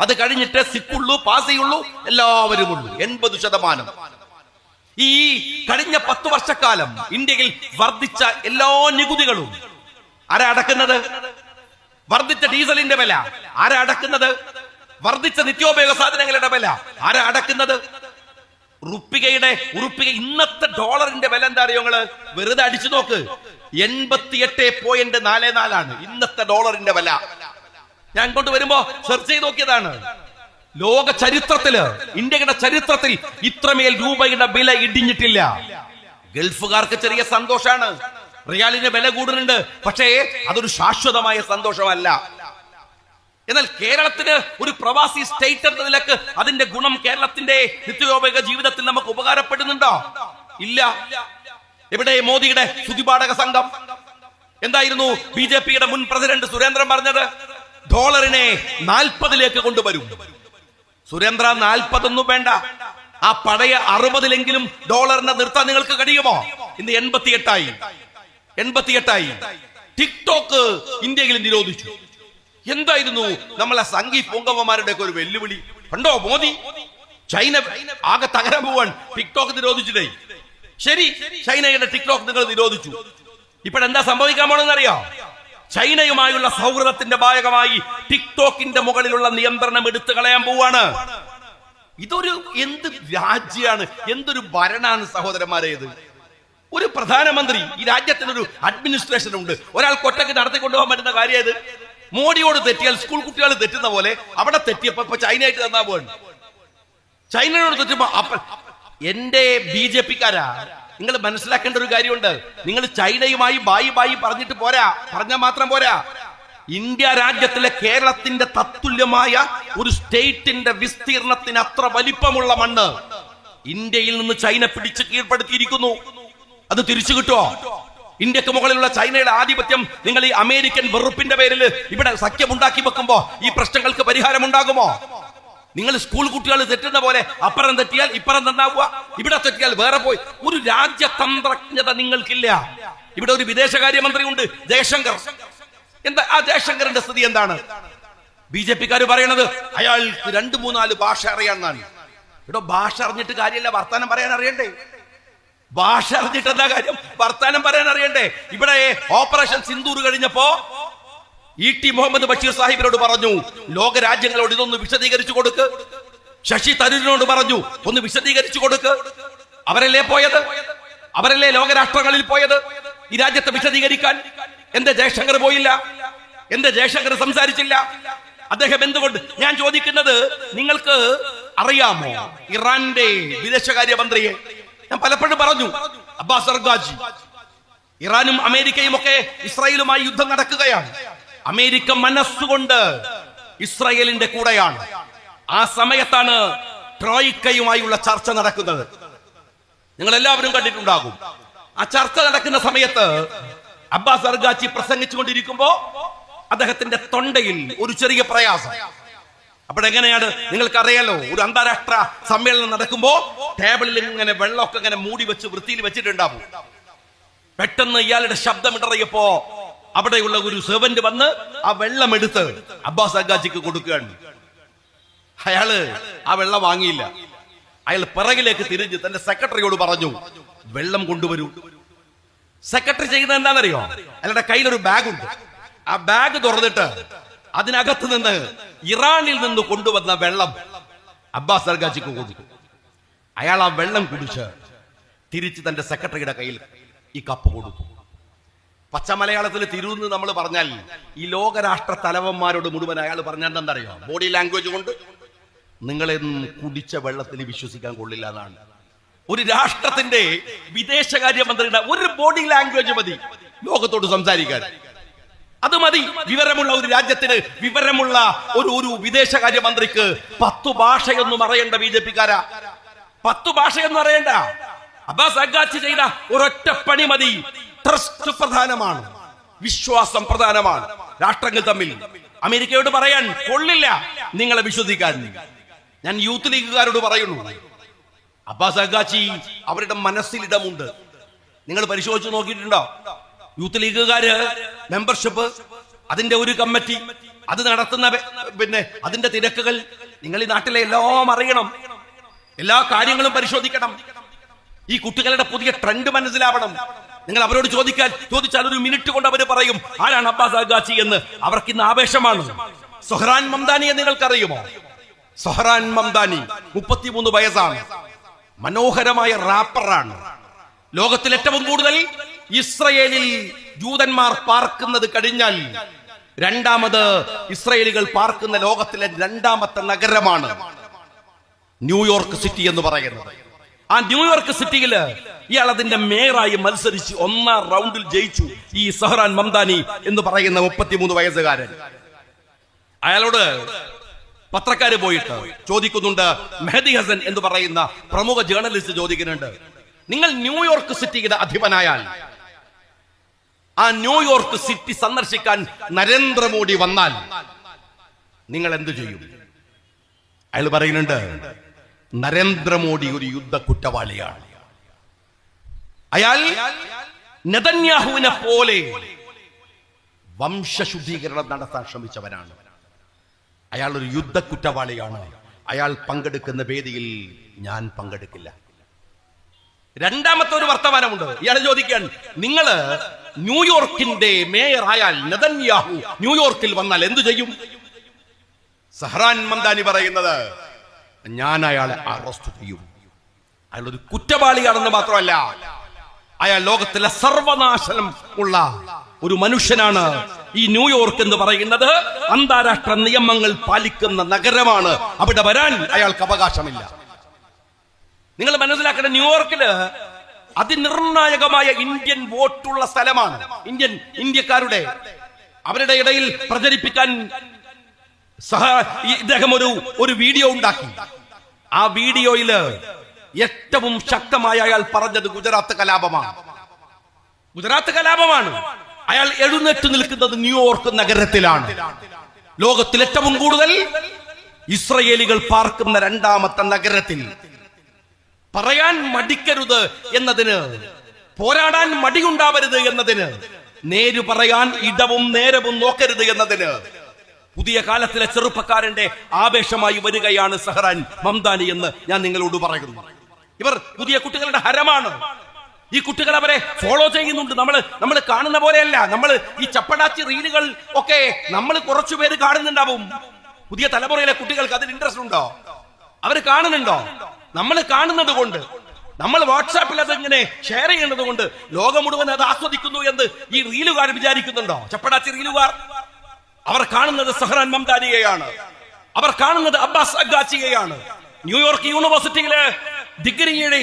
അത് കഴിഞ്ഞിട്ടേ സിഖുള്ളൂ, പാസിയുള്ളൂ, എല്ലാവരും ഉള്ളൂ. 80%. ഈ കഴിഞ്ഞ 10 വർഷക്കാലം ഇന്ത്യയിൽ വർദ്ധിച്ച എല്ലാ നികുതികളും ആരാ അടക്കുന്നത്? വർദ്ധിച്ച ഡീസലിന്റെ വില ആരാ അടക്കുന്നത്? വർദ്ധിച്ച നിത്യോപയോഗ സാധനങ്ങളുടെ വില ആരാ അടക്കുന്നത്? ഉറുപ്പിക ഇന്നത്തെ ഡോളറിന്റെ വില എന്താ അറിയോ? നിങ്ങള് വെറുതെ അടിച്ചു നോക്ക്, 88.44 ഇന്നത്തെ ഡോളറിന്റെ വില. ഞാൻ ഇങ്ങോട്ട് വരുമ്പോ സെർച്ച് ചെയ്ത് നോക്കിയതാണ്. ലോക ചരിത്രത്തില്, ഇന്ത്യയുടെ ചരിത്രത്തിൽ ഇത്രമേൽ രൂപയുടെ വില ഇടിഞ്ഞിട്ടില്ല. ഗൾഫുകാർക്ക് ചെറിയ സന്തോഷാണ്, റിയാലിന്റെ വില കൂടുന്നുണ്ട്. പക്ഷേ അതൊരു ശാശ്വതമായ സന്തോഷമല്ല. എന്നാൽ കേരളത്തിന് ഒരു പ്രവാസി സ്റ്റേറ്റ് എന്ന നിലക്ക് അതിന്റെ ഗുണം കേരളത്തിന്റെ നിത്യോപയോഗ ജീവിതത്തിൽ നമുക്ക് ഉപകാരപ്പെടുന്നുണ്ടോ? ഇല്ല. എവിടെ മോദിയുടെ സ്തുതിപാഠക സംഘം? എന്തായിരുന്നു ബിജെപിയുടെ മുൻ പ്രസിഡന്റ് സുരേന്ദ്രൻ പറഞ്ഞത്? ഡോളറിനെ 40 കൊണ്ടുവരും. സുരേന്ദ്ര 40 വേണ്ട, ആ പഴയ 60 ഡോളറിനെ നിർത്താൻ നിങ്ങൾക്ക് കഴിയുമോ? ഇന്ന് 88 ടിക്ടോക്ക് ഇന്ത്യയിൽ നിരോധിച്ചു. എന്തായിരുന്നു നമ്മളെ സംഘി പൊങ്കമ്മമാരുടെ ഒരു വെല്ലുവിളി കണ്ടോ? മോദി ചൈന ആകെ തകരാൻ പോവാൻ ടിക്ടോക്ക് നിരോധിച്ചിട്ടേ. ശരി, ചൈനയുടെ ടിക്ടോക്ക് നിങ്ങൾ നിരോധിച്ചു. ഇപ്പോഴെന്താ സംഭവിക്കാൻ പോണെന്ന് അറിയോ? ചൈനയുമായുള്ള സൗഹൃദത്തിന്റെ ഭാഗമായി ടിക്ടോക്കിന്റെ മുകളിലുള്ള നിയന്ത്രണം എടുത്തു കളയാൻ പോവാണ്. ഇതൊരു എന്ത് രാജ്യമാണ്, എന്തൊരു ഭരണാണ് സഹോദരന്മാരെ ഇത്? ഒരു പ്രധാനമന്ത്രി, ഈ രാജ്യത്തിനൊരു അഡ്മിനിസ്ട്രേഷൻ ഉണ്ട്. ഒരാൾക്ക് ഒറ്റയ്ക്ക് നടത്തിക്കൊണ്ടുപോകാൻ പറ്റുന്ന കാര്യം ഇത്? മോഡിയോട് തെറ്റിയാൽ സ്കൂൾ കുട്ടികൾ തെറ്റുന്ന പോലെ അവിടെ തെറ്റിയപ്പോ ചൈനയായിട്ട് തന്നാ പോവാണ്. ചൈനയോട് തെറ്റുമ്പോ എന്റെ BJP-ക്കാരാ, നിങ്ങൾ മനസ്സിലാക്കേണ്ട ഒരു കാര്യമുണ്ട്. നിങ്ങൾ ചൈനയുമായി ബായി പറഞ്ഞിട്ട് പോരാ, പറഞ്ഞാൽ മാത്രം പോരാ. ഇന്ത്യ രാജ്യത്തിലെ കേരളത്തിന്റെ തത്തുല്യമായ ഒരു സ്റ്റേറ്റിന്റെ വിസ്തീർണത്തിന് അത്ര വലിപ്പമുള്ള മണ്ണ് ഇന്ത്യയിൽ നിന്ന് ചൈന പിടിച്ച് കീഴ്പ്പെടുത്തിയിരിക്കുന്നു. അത് തിരിച്ചു കിട്ടുമോ? ഇന്ത്യക്ക് മുകളിലുള്ള ചൈനയുടെ ആധിപത്യം നിങ്ങൾ ഈ അമേരിക്കൻ വെറുപ്പിന്റെ പേരിൽ ഇവിടെ സഖ്യമുണ്ടാക്കി വെക്കുമ്പോ ഈ പ്രശ്നങ്ങൾക്ക് പരിഹാരം ഉണ്ടാകുമോ? നിങ്ങൾ സ്കൂൾ കുട്ടികൾ തെറ്റുന്ന പോലെ അപ്പുറം തെറ്റിയാൽ ഇപ്പുറം നന്നാവുക, ഇവിടെ തെറ്റിയാൽ വേറെ പോയി. ഒരു രാജ്യതന്ത്രജ്ഞത നിങ്ങൾക്കില്ല. ഇവിടെ ഒരു വിദേശകാര്യമന്ത്രി ഉണ്ട്, ജയശങ്കർ. എന്താ ആ ജയശങ്കറിന്റെ സ്ഥിതി എന്താണ്? BJP-ക്കാർ പറയണത് അയാൾക്ക് 2-3-4 ഭാഷ അറിയാന്നാണ്. ഇവിടെ ഭാഷ അറിഞ്ഞിട്ട് കാര്യമില്ല, വർത്താനം പറയാൻ അറിയണ്ടേ? ഭാഷ അറിഞ്ഞിട്ട് എന്താ കാര്യം? വർത്താനം പറയാൻ അറിയണ്ടേ? ഇവിടെ ഓപ്പറേഷൻ സിന്ദൂർ കഴിഞ്ഞപ്പോ ET മുഹമ്മദ് ബഷീർ സാഹിബിനോട് പറഞ്ഞു, ലോക രാജ്യങ്ങളോട് ഇതൊന്ന് വിശദീകരിച്ചു കൊടുക്ക്. ശശി തരൂരിനോട് പറഞ്ഞു, ഒന്ന് വിശദീകരിച്ചു കൊടുക്ക്. അവരല്ലേ പോയത്? അവരല്ലേ ലോകരാഷ്ട്രങ്ങളിൽ പോയത് ഈ രാജ്യത്തെ വിശദീകരിക്കാൻ? എന്റെ ജയശങ്കർ പോയില്ല? എന്റെ ജയശങ്കർ സംസാരിച്ചില്ല? അദ്ദേഹം എന്തുകൊണ്ട്? ഞാൻ ചോദിക്കുന്നത്, നിങ്ങൾക്ക് അറിയാമോ ഇറാന്റെ വിദേശകാര്യമന്ത്രിയെ? ഞാൻ പലപ്പോഴും പറഞ്ഞു, അബ്ബാസ് അർഗാജി. ഇറാനും അമേരിക്കയും ഒക്കെ ഇസ്രായേലുമായി യുദ്ധം നടക്കുകയാണ്. അമേരിക്ക മനസ്സുകൊണ്ട് ഇസ്രായേലിന്റെ കൂടെയാണ്. ആ സമയത്താണ് ട്രോയിക്കയുമായുള്ള ചർച്ച നടക്കുന്നത്. നിങ്ങൾ എല്ലാവരും കണ്ടിട്ടുണ്ടാകും. ആ ചർച്ച നടക്കുന്ന സമയത്ത് അബ്ബാസ് അർഗാച്ചി പ്രസംഗിച്ചുകൊണ്ടിരിക്കുമ്പോ അദ്ദേഹത്തിന്റെ തൊണ്ടയിൽ ഒരു ചെറിയ പ്രയാസം. അപ്പോഴെങ്ങനെയാണ്? നിങ്ങൾക്കറിയാലോ, ഒരു അന്താരാഷ്ട്ര സമ്മേളനം നടക്കുമ്പോ ടേബിളിൽ ഇങ്ങനെ വെള്ളമൊക്കെ ഇങ്ങനെ മൂടി വെച്ച് വൃത്തിയിൽ വെച്ചിട്ടുണ്ടാവും. പെട്ടെന്ന് ഇയാളുടെ ശബ്ദമിടറിയപ്പോ അവിടെയുള്ള ഒരു സെർവന്റ് വന്ന് ആ വെള്ളം എടുത്ത് അബ്ബാസ് അർഗാച്ചിക്ക് കൊടുക്കുകയാണ്. അയാള് ആ വെള്ളം വാങ്ങിയില്ല. അയാൾ പിറകിലേക്ക് തിരിഞ്ഞ് തന്റെ സെക്രട്ടറിയോട് പറഞ്ഞു, വെള്ളം കൊണ്ടുവരൂ. സെക്രട്ടറി ചെയ്യുന്നത് എന്താണെന്നറിയോ? അയാളുടെ കയ്യിലൊരു ബാഗ് ഉണ്ട്. ആ ബാഗ് തുറന്നിട്ട് അതിനകത്ത് നിന്ന് ഇറാനിൽ നിന്ന് കൊണ്ടുവന്ന വെള്ളം അബ്ബാസ് അർഗാച്ചിക്ക് കൊടുത്തു. അയാൾ ആ വെള്ളം കുടിച്ച് തിരിച്ച് തന്റെ സെക്രട്ടറിയുടെ കയ്യിൽ ഈ കപ്പ് കൊടുത്തു. പച്ചമലയാളത്തിൽ തിരുവെന്ന് നമ്മൾ പറഞ്ഞാൽ ഈ ലോകരാഷ്ട്ര തലവന്മാരോട് മുഴുവൻ അയാൾ പറഞ്ഞാൽ എന്താണെന്നറിയോ? ബോഡി ലാംഗ്വേജ് കൊണ്ട് നിങ്ങളെന്നും കുടിച്ച വെള്ളത്തിൽ വിശ്വസിക്കാൻ കൊള്ളില്ല എന്നാണ്. ഒരു രാഷ്ട്രത്തിന്റെ വിദേശകാര്യമന്ത്രിയുടെ ഒരു ബോഡി ലാംഗ്വേജ് മതി ലോകത്തോട് സംസാരിക്കാൻ. അത് മതി. വിവരമുള്ള ഒരു രാജ്യത്തിന്, വിവരമുള്ള ഒരു വിദേശകാര്യമന്ത്രിക്ക് 10 ഭാഷയൊന്നും അറിയണ്ട. BJP-ക്കാരാ 10 ഭാഷയൊന്നും അറിയണ്ട. അബ്ബാസ് അർഗാച്ചി ചെയ്ത ഒരൊറ്റ പണി മതി. ട്രസ്റ്റ് പ്രധാനമാണ്, വിശ്വാസം പ്രധാനമാണ്. രാഷ്ട്രങ്ങൾ തമ്മിൽ അമേരിക്കയോട് പറയാൻ കൊള്ളില്ല നിങ്ങളെ വിശ്വസിക്കാൻ. ഞാൻ യൂത്ത് ലീഗുകാരോട് പറയുന്നു, അബ്ബാസ് അർഗാച്ചി അവരുടെ മനസ്സിലിടമുണ്ട്. നിങ്ങൾ പരിശോധിച്ച് നോക്കിയിട്ടുണ്ടോ? യൂത്ത് ലീഗുകാര് മെമ്പർഷിപ്പ്, അതിന്റെ ഒരു കമ്മിറ്റി, അത് നടത്തുന്ന അതിന്റെ തിരക്കുകൾ നിങ്ങൾ ഈ നാട്ടിലെ എല്ലാം അറിയണം. എല്ലാ കാര്യങ്ങളും പരിശോധിക്കണം. ഈ കുട്ടികളുടെ പുതിയ ട്രെൻഡ് മനസ്സിലാവണം. നിങ്ങൾ അവരോട് ചോദിച്ചാൽ 1 മിനിറ്റ് കൊണ്ട് അവർ പറയും ആരാണ് അബ്ബാസ് അർഗാച്ചി എന്ന്. അവർക്ക് ഇന്ന് ആവേശമാണ്. സൊഹ്റാൻ മംദാനിയെ നിങ്ങൾക്കറിയുമോ? സൊഹ്റാൻ മംദാനി 33 വയസ്സാണ്. മനോഹരമായ റാപ്പറാണ്. ലോകത്തിൽ ഏറ്റവും കൂടുതൽ ഇസ്രയേലിൽ ജൂതന്മാർ പാർക്കുന്നത് കഴിഞ്ഞാൽ രണ്ടാമത് ഇസ്രയേലികൾ പാർക്കുന്ന ലോകത്തിലെ 2ാമത്തെ നഗരമാണ് ന്യൂയോർക്ക് സിറ്റി എന്ന് പറയുന്നത്. ആ ന്യൂയോർക്ക് സിറ്റിയിൽ ഇയാൾ അതിന്റെ മേയറായി മത്സരിച്ച് 1ാം റൗണ്ടിൽ ജയിച്ചു. ഈ സൊഹ്റാൻ മംദാനി എന്ന് പറയുന്ന 33 വയസ്സുകാരൻ. അയാളോട് പത്രക്കാര് പോയിട്ട് ചോദിക്കുന്നുണ്ട്. മെഹദി ഹസൻ എന്ന് പറയുന്ന പ്രമുഖ ജേർണലിസ്റ്റ് ചോദിക്കുന്നുണ്ട്, നിങ്ങൾ ന്യൂയോർക്ക് സിറ്റിയുടെ അധിപനായാൽ ആ ന്യൂയോർക്ക് സിറ്റി സന്ദർശിക്കാൻ നരേന്ദ്രമോദി വന്നാൽ നിങ്ങൾ എന്തു ചെയ്യും? അയാൾ പറയുന്നുണ്ട്, നരേന്ദ്രമോദി ഒരു യുദ്ധ കുറ്റവാളിയാണ്. അയാൾ നെതന്യാഹുവിനെ പോലെ വംശശുദ്ധീകരണം നടത്താൻ ശ്രമിച്ചവനാണ്. അയാൾ ഒരു യുദ്ധ കുറ്റവാളിയാണ്. അയാൾ പങ്കെടുക്കുന്ന വേദിയിൽ ഞാൻ പങ്കെടുക്കില്ല. രണ്ടാമത്തെ ഒരു വർത്തമാനമുണ്ട്. ഇയാൾ ചോദിക്കാൻ, നിങ്ങള് ന്യൂയോർക്കിന്റെ മേയർ ആയാൽ നെതന്യാഹു ന്യൂയോർക്കിൽ വന്നാൽ എന്തു ചെയ്യും? സഹ്റാൻ മംദാനി പറയുന്നത്, ഞാൻ അയാളെ അറസ്റ്റ് ചെയ്യും. അയാൾ ഒരു കുറ്റവാളിയാണെന്ന് മാത്രമല്ല, അയാൾ ലോകത്തിലെ സർവനാശനം ഉള്ള ഒരു മനുഷ്യനാണ്. ഈ ന്യൂയോർക്ക് എന്ന് പറയുന്നത് അന്താരാഷ്ട്ര നിയമങ്ങൾ പാലിക്കുന്ന നഗരമാണ്. അവിടെ വരാൻ അയാൾക്ക് അവകാശമില്ല. നിങ്ങൾ മനസ്സിലാക്കേണ്ട, ന്യൂയോർക്കില് അതിനിർണായകമായ ഇന്ത്യൻ വോട്ടുള്ള സ്ഥലമാണ്. ഇന്ത്യക്കാരുടെ അവരുടെ ഇടയിൽ പ്രചരിപ്പിക്കാൻ ഇദ്ദേഹം ഒരു വീഡിയോ ഉണ്ടാക്കി. ആ വീഡിയോയില് ഏറ്റവും ശക്തമായ അയാൾ പറഞ്ഞത് ഗുജറാത്ത് കലാപമാണ്. ഗുജറാത്ത് കലാപമാണ്. അയാൾ എഴുന്നേറ്റ് നിൽക്കുന്നത് ന്യൂയോർക്ക് നഗരത്തിലാണ്. ലോകത്തിൽ ഏറ്റവും കൂടുതൽ ഇസ്രയേലികൾ പാർക്കുന്ന രണ്ടാമത്തെ നഗരത്തിൽ. പറയാൻ മടിക്കരുത് എന്നതിന്, പോരാടാൻ മടിയുണ്ടാവരുത് എന്നതിന്, നേരു പറയാൻ ഇടവും നേരവും നോക്കരുത് എന്നതിന് പുതിയ കാലത്തിലെ ചെറുപ്പക്കാരന്റെ ആവേശമായി വരികയാണ് സഹറാൻ മംദാനി എന്ന് ഞാൻ നിങ്ങളോട് പറയുന്നു. ഇവർ പുതിയ കുട്ടികളുടെ ഹരമാണ്. ഈ കുട്ടികൾ അവരെ ഫോളോ ചെയ്യുന്നുണ്ട്. നമ്മൾ കാണുന്ന പോലെയല്ല. നമ്മൾ ഈ ചപ്പടാച്ചി റീലുകൾ ഒക്കെ നമ്മൾ കുറച്ചുപേര് കാണുന്നുണ്ടാവും. പുതിയ തലമുറയിലെ കുട്ടികൾക്ക് അതിന് ഇൻട്രസ്റ്റ് ഉണ്ടോ? അവർ കാണുന്നുണ്ടോ? നമ്മൾ കാണുന്നത് കൊണ്ട്, നമ്മൾ വാട്സാപ്പിൽ അത് ഇങ്ങനെ ഷെയർ ചെയ്യുന്നത് കൊണ്ട് ലോകം മുഴുവൻ അത് ആസ്വദിക്കുന്നു എന്ന് ഈ റീലുകാർ വിചാരിക്കുന്നുണ്ടോ? ചപ്പടാച്ചി റീലുകാർ അവർ കാണുന്നത് സഹറാൻ മംദാനിയെയാണ്. അവർ കാണുന്നത് അബ്ബാസ് അഗാച്ചിയെയാണ്. ന്യൂയോർക്ക് യൂണിവേഴ്സിറ്റിയിലെ ഡിഗ്രിയുടെ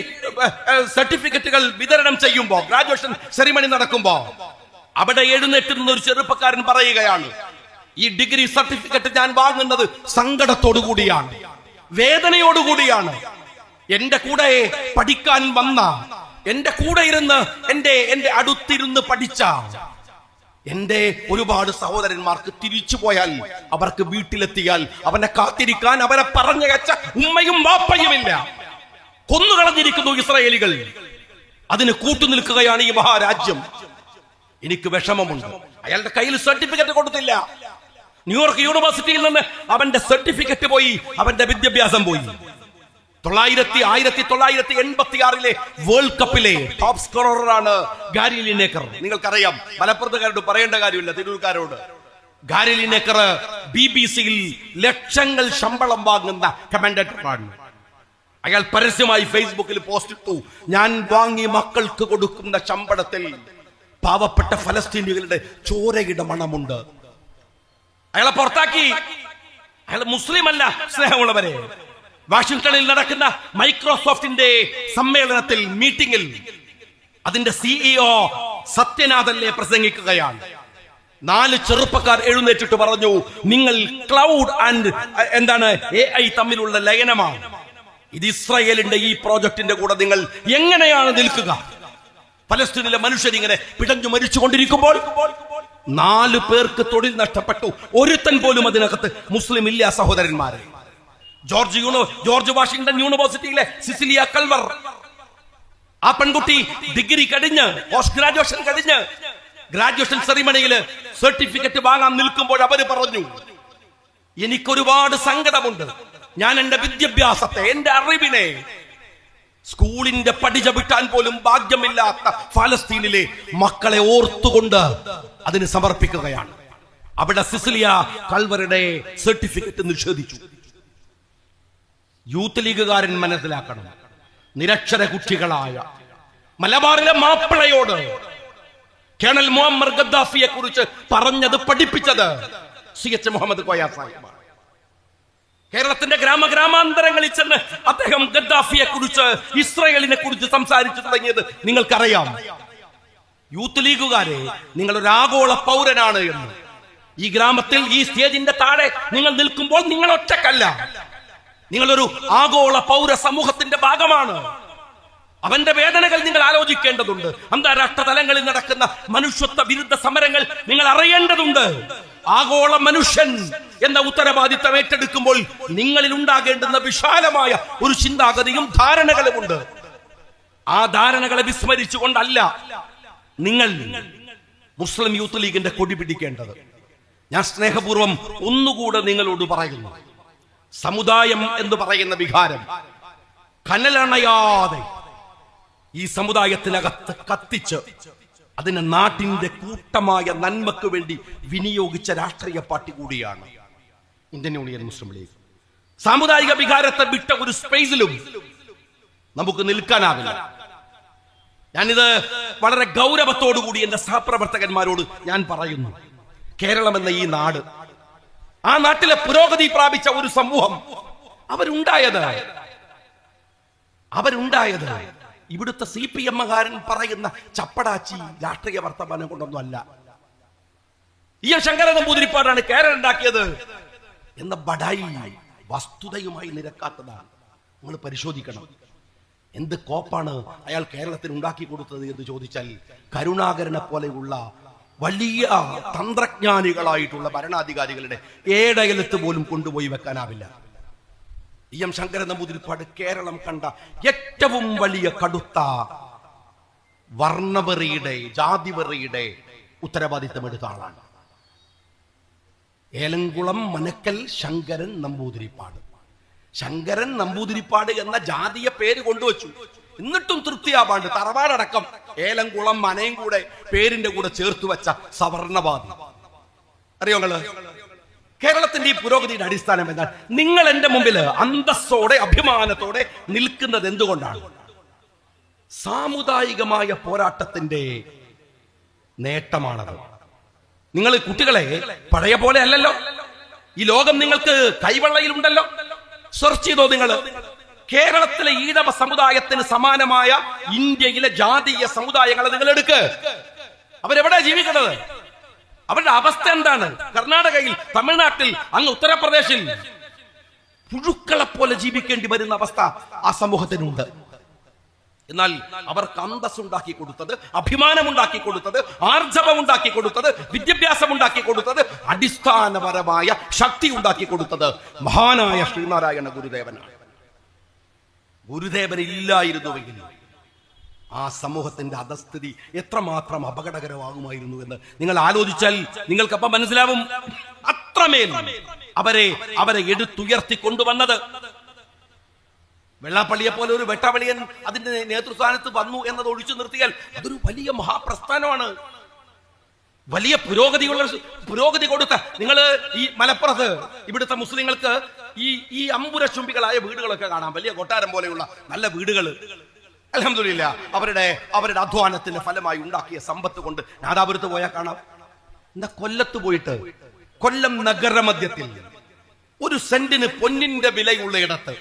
സർട്ടിഫിക്കറ്റുകൾ വിതരണം ചെയ്യുമ്പോ, ഗ്രാജുവേഷൻ സെറിമണി നടക്കുമ്പോ അവിടെ എഴുന്നേറ്റ് നിന്ന് ഒരു ചെറുപ്പക്കാരൻ പറയുകയാണ്, ഈ ഡിഗ്രി സർട്ടിഫിക്കറ്റ് ഞാൻ വാങ്ങുന്നത് സങ്കടത്തോടു കൂടിയാണ്, വേദനയോടുകൂടിയാണ്. എന്റെ കൂടെ പഠിക്കാൻ വന്ന, എന്റെ കൂടെ ഇരുന്ന് എന്റെ അടുത്തിരുന്ന് പഠിച്ച എന്റെ ഒരുപാട് സഹോദരന്മാർക്ക് തിരിച്ചു പോയാൽ, അവർക്ക് വീട്ടിലെത്തിയാൽ അവനെ കാത്തിരിക്കാൻ അവരെ പറഞ്ഞയച്ച ഉമ്മയും വാപ്പയുമില്ല. കൊന്നുകളഞ്ഞിരിക്കുന്നു ഇസ്രായേലികൾ. അതിന് കൂട്ടുനിൽക്കുകയാണ് ഈ മഹാരാജ്യം. എനിക്ക് വിഷമമുണ്ട്. അയാളുടെ കയ്യിൽ സർട്ടിഫിക്കറ്റ് കൊടുത്തില്ല. ന്യൂയോർക്ക് യൂണിവേഴ്സിറ്റിയിൽ നിന്ന് അവന്റെ സർട്ടിഫിക്കറ്റ് പോയി, അവന്റെ വിദ്യാഭ്യാസം പോയി. 1986 വേൾഡ് കപ്പിലെ ടോപ്പ് സ്കോററാണ് ഗാരി ലിനേക്കർ. നിങ്ങൾക്കറിയാം, മലപ്പുറത്തുകാരോട് പറയേണ്ട കാര്യമില്ല, തിരൂർക്കാരോട്. ഗാരി ലിനേക്കർ BBC-യിൽ ലക്ഷങ്ങൾ ശമ്പളം വാങ്ങുന്ന കമന്റേറ്ററാണ്. അയാൾ പരസ്യമായി ഫേസ്ബുക്കിൽ പോസ്റ്റ് ഇട്ടു, ഞാൻ വാങ്ങി മക്കൾക്ക് കൊടുക്കുന്ന ശമ്പളത്തിൽ പാവപ്പെട്ട ഫലസ്തീനികളുടെ ചോരയുടെ മണമുണ്ട്. അയാളെ പുറത്താക്കി. അയാൾ മുസ്ലിം അല്ല. സ്നേഹമുള്ളവരെ, വാഷിംഗ്ടണിൽ നടക്കുന്ന മൈക്രോസോഫ്റ്റിന്റെ സമ്മേളനത്തിൽ, മീറ്റിംഗിൽ അതിന്റെ CEO സത്യനാഥല്ലേ പ്രസംഗിക്കുകയാണ്. 4 ചെറുപ്പക്കാർ എഴുന്നേറ്റിട്ട് പറഞ്ഞു, നിങ്ങൾ ക്ലൗഡ് ആൻഡ് AI തമ്മിലുള്ള ലയനമാണ്. ഇത് ഇസ്രായേലിന്റെ ഈ പ്രോജക്റ്റിന്റെ കൂടെ നിങ്ങൾ എങ്ങനെയാണ് നിൽക്കുക? ഫലസ്തീനിലെ മനുഷ്യരിങ്ങനെ പിടഞ്ഞു മരിച്ചുകൊണ്ടിരിക്കുമ്പോൾ 4 പേർക്ക് തൊഴിൽ നഷ്ടപ്പെട്ടു. ഒരുത്തൻ പോലും അതിനകത്ത് മുസ്ലിം ഇല്ല. സഹോദരന്മാരെ, ജോർജ് വാഷിംഗ്ടൺ യൂണിവേഴ്സിറ്റിയിലെ സിസിലിയ കൽവർ, ആ പെൺകുട്ടി ഡിഗ്രി കഴിഞ്ഞ്, പോസ്റ്റ് ഗ്രാജുവേഷൻ കഴിഞ്ഞ്, ഗ്രാജുവേഷൻ സെറിമണിയിൽ സർട്ടിഫിക്കറ്റ് വാങ്ങാൻ നിൽക്കുമ്പോൾ അവര് പറഞ്ഞു, എനിക്കൊരുപാട് സങ്കടമുണ്ട്. ഞാൻ എന്റെ വിദ്യാഭ്യാസത്തെ, എന്റെ അറിവിനെ, സ്കൂളിന്റെ പടി ചവിട്ടാൻ പോലും ഭാഗ്യമില്ലാത്ത ഫലസ്തീനിലെ മക്കളെ ഓർത്തുകൊണ്ട് അതിന് സമർപ്പിക്കുകയാണ്. അവിടെ സിസിലിയ കൽവറുടെ സർട്ടിഫിക്കറ്റ് നിഷേധിച്ചു. യൂത്ത് ലീഗുകാരൻ മനസ്സിലാക്കണം, നിരക്ഷര കുട്ടികളായ മലബാറിലെ മാപ്പിളയോട് കേണൽ മുഅമ്മർ ഗദ്ദാഫിയെ കുറിച്ച് പറഞ്ഞത്, പഠിപ്പിച്ചത് CH മുഹമ്മദ് കോയ സാഹിബാണ്. കേരളത്തിന്റെ ഗ്രാമാന്തരങ്ങളിൽ ചെന്ന് അദ്ദേഹം ഗദ്ദാഫിയെ കുറിച്ച്, ഇസ്രായേലിനെ കുറിച്ച് സംസാരിച്ചു തുടങ്ങിയത് നിങ്ങൾക്കറിയാം. യൂത്ത് ലീഗുകാരെ, നിങ്ങൾ ഒരു ആഗോള പൗരനാണ് എന്ന്. ഈ ഗ്രാമത്തിൽ, ഈ സ്റ്റേജിന്റെ താഴെ നിങ്ങൾ നിൽക്കുമ്പോൾ നിങ്ങൾ ഒറ്റക്കല്ല. നിങ്ങളൊരു ആഗോള പൗര സമൂഹത്തിന്റെ ഭാഗമാണ്. അവന്റെ വേദനകൾ നിങ്ങൾ ആലോചിക്കേണ്ടതുണ്ട്. അന്താരാഷ്ട്ര തലങ്ങളിൽ നടക്കുന്ന മനുഷ്യത്വ വിരുദ്ധ സമരങ്ങൾ നിങ്ങൾ അറിയേണ്ടതുണ്ട്. ആഗോള മനുഷ്യൻ എന്ന ഉത്തരവാദിത്തം ഏറ്റെടുക്കുമ്പോൾ നിങ്ങളിൽ ഉണ്ടാകേണ്ടുന്ന വിശാലമായ ഒരു ചിന്താഗതിയും ധാരണകളുമുണ്ട്. ആ ധാരണകളെ വിസ്മരിച്ചുകൊണ്ടല്ല നിങ്ങൾ മുസ്ലിം യൂത്ത് ലീഗിന്റെ കൊടി പിടിക്കേണ്ടത്. ഞാൻ സ്നേഹപൂർവ്വം ഒന്നുകൂടെ നിങ്ങളോട് പറയുന്നു, സമുദായം എന്ന് പറയുന്ന വികാരം കനലണയാതെ ഈ സമുദായത്തിനകത്ത് കത്തിച്ച് അതിനെ നാട്ടിന്റെ കൂട്ടമായ നന്മക്ക് വേണ്ടി വിനിയോഗിച്ച രാഷ്ട്രീയ പാർട്ടി കൂടിയാണ് ഇന്ത്യൻ യൂണിയൻ മുസ്ലിം ലീഗ്. സാമുദായിക വികാരത്തെ വിട്ട ഒരു സ്പേസിലും നമുക്ക് നിൽക്കാനാവില്ല. ഞാനിത് വളരെ ഗൗരവത്തോടുകൂടി എന്റെ സഹപ്രവർത്തകന്മാരോട് ഞാൻ പറയുന്നു. കേരളം എന്ന ഈ നാട്, ആ നാട്ടിലെ പുരോഗതി പ്രാപിച്ച ഒരു സമൂഹം, അവരുണ്ടായത് ഇവിടുത്തെ CPM-കാരൻ പറയുന്ന ചപ്പടാച്ചി രാഷ്ട്രീയ വർത്തമാനം കൊണ്ടൊന്നും അല്ല. ശങ്കര നമ്പൂതിരിപ്പാടാണ് കേരളം ഉണ്ടാക്കിയത് എന്ന ബഡായി വസ്തുതയുമായി നിരക്കാത്തതാണ്. നിങ്ങൾ പരിശോധിക്കണം. എന്ത് കോപ്പാണ് അയാൾ കേരളത്തിന് ഉണ്ടാക്കി കൊടുത്തത് എന്ന് ചോദിച്ചാൽ, കരുണാകരനെ പോലെയുള്ള വലിയ തന്ത്രജ്ഞാനികളായിട്ടുള്ള ഭരണാധികാരികളുടെ ഏടയലത്ത് പോലും കൊണ്ടുപോയി വെക്കാനാവില്ല. എം ശങ്കരൻ നമ്പൂതിരിപ്പാട് കേരളം കണ്ട ഏറ്റവും വലിയ കടുത്ത വർണ്ണവെറിയുടെ, ജാതിവെറിയുടെ ഉത്തരവാദിത്തം എടുത്ത ആളാണ്. ഏലംകുളം മനക്കൽ ശങ്കരൻ നമ്പൂതിരിപ്പാട്. ശങ്കരൻ നമ്പൂതിരിപ്പാട് എന്ന ജാതിയ പേര് കൊണ്ടുവച്ചു. എന്നിട്ടും തൃപ്തിയാവാണ്ട് തറവാടടക്കം ഏലംകുളം മനയും കൂടെ പേരിന്റെ കൂടെ ചേർത്ത് വെച്ച സവർണവാദി. അറിയോ നിങ്ങള്? കേരളത്തിന്റെ ഈ പുരോഗതിയുടെ അടിസ്ഥാനം എന്താണ്? നിങ്ങൾ എന്റെ മുമ്പിൽ അന്തസ്സോടെ അഭിമാനത്തോടെ നിൽക്കുന്നത് എന്തുകൊണ്ടാണ്? സാമുദായികമായ പോരാട്ടത്തിന്റെ നേട്ടമാണത്. നിങ്ങൾ കുട്ടികളെ പഴയ പോലെ അല്ലല്ലോ. ഈ ലോകം നിങ്ങൾക്ക് കൈവെള്ളയിലുണ്ടല്ലോ. സെർച്ച് ചെയ്തോ നിങ്ങൾ. കേരളത്തിലെ ഈഴവ സമുദായത്തിന് സമാനമായ ഇന്ത്യയിലെ ജാതീയ സമുദായങ്ങളെ നിങ്ങൾ എടുക്ക്. അവരെവിടെ ജീവിക്കുന്നത്? അവരുടെ അവസ്ഥ എന്താണ്? കർണാടകയിൽ, തമിഴ്നാട്ടിൽ, അങ്ങ് ഉത്തർപ്രദേശിൽ പുഴുക്കളെ പോലെ ജീവിക്കേണ്ടി വരുന്ന അവസ്ഥ ആ സമൂഹത്തിനുണ്ട്. എന്നാൽ അവർക്ക് അന്തസ് ഉണ്ടാക്കി കൊടുത്തത്, അഭിമാനമുണ്ടാക്കി കൊടുത്തത്, ആർജവം ഉണ്ടാക്കി കൊടുത്തത്, വിദ്യാഭ്യാസം ഉണ്ടാക്കി കൊടുത്തത്, അടിസ്ഥാനപരമായ ശക്തി ഉണ്ടാക്കി കൊടുത്തത് മഹാനായ ശ്രീനാരായണ ഗുരുദേവനാണ്. ഗുരുദേവൻ ഇല്ലായിരുന്നുവെങ്കിൽ ആ സമൂഹത്തിന്റെ അധസ്ഥിതി എത്രമാത്രം അപകടകരമാകുമായിരുന്നു എന്ന് നിങ്ങൾ ആലോചിച്ചാൽ നിങ്ങൾക്കപ്പം മനസ്സിലാവും. അത്രമേൽ അവരെ എടുത്തുയർത്തി കൊണ്ടുവന്നത്. വെള്ളാപ്പള്ളിയെ പോലെ ഒരു വെട്ടവളിയൻ അതിന്റെ നേതൃസ്ഥാനത്ത് വന്നു എന്നത് ഒഴിച്ചു നിർത്തിയാൽ അതൊരു വലിയ മഹാപ്രസ്ഥാനമാണ്. വലിയ പുരോഗതി കൊടുത്ത നിങ്ങൾ ഈ മലപ്പുറത്ത് ഇവിടുത്തെ മുസ്ലിങ്ങൾക്ക് ഈ അമ്പുരശുംബികളായ വീടുകളൊക്കെ കാണാം. വലിയ കൊട്ടാരം പോലെയുള്ള നല്ല വീടുകൾ. അൽഹംദുലില്ലാ അവരുടെ അധ്വാനത്തിന്റെ ഫലമായി ഉണ്ടാക്കിയ സമ്പത്ത് കൊണ്ട് നാദാപുരത്ത് പോയാൽ കാണാം. എന്താ കൊല്ലത്ത് പോയിട്ട്, കൊല്ലം നഗരമധ്യത്തിൽ ഒരു സെന്റിന് പൊന്നിന്റെ വിലയുള്ള ഇടത്ത്,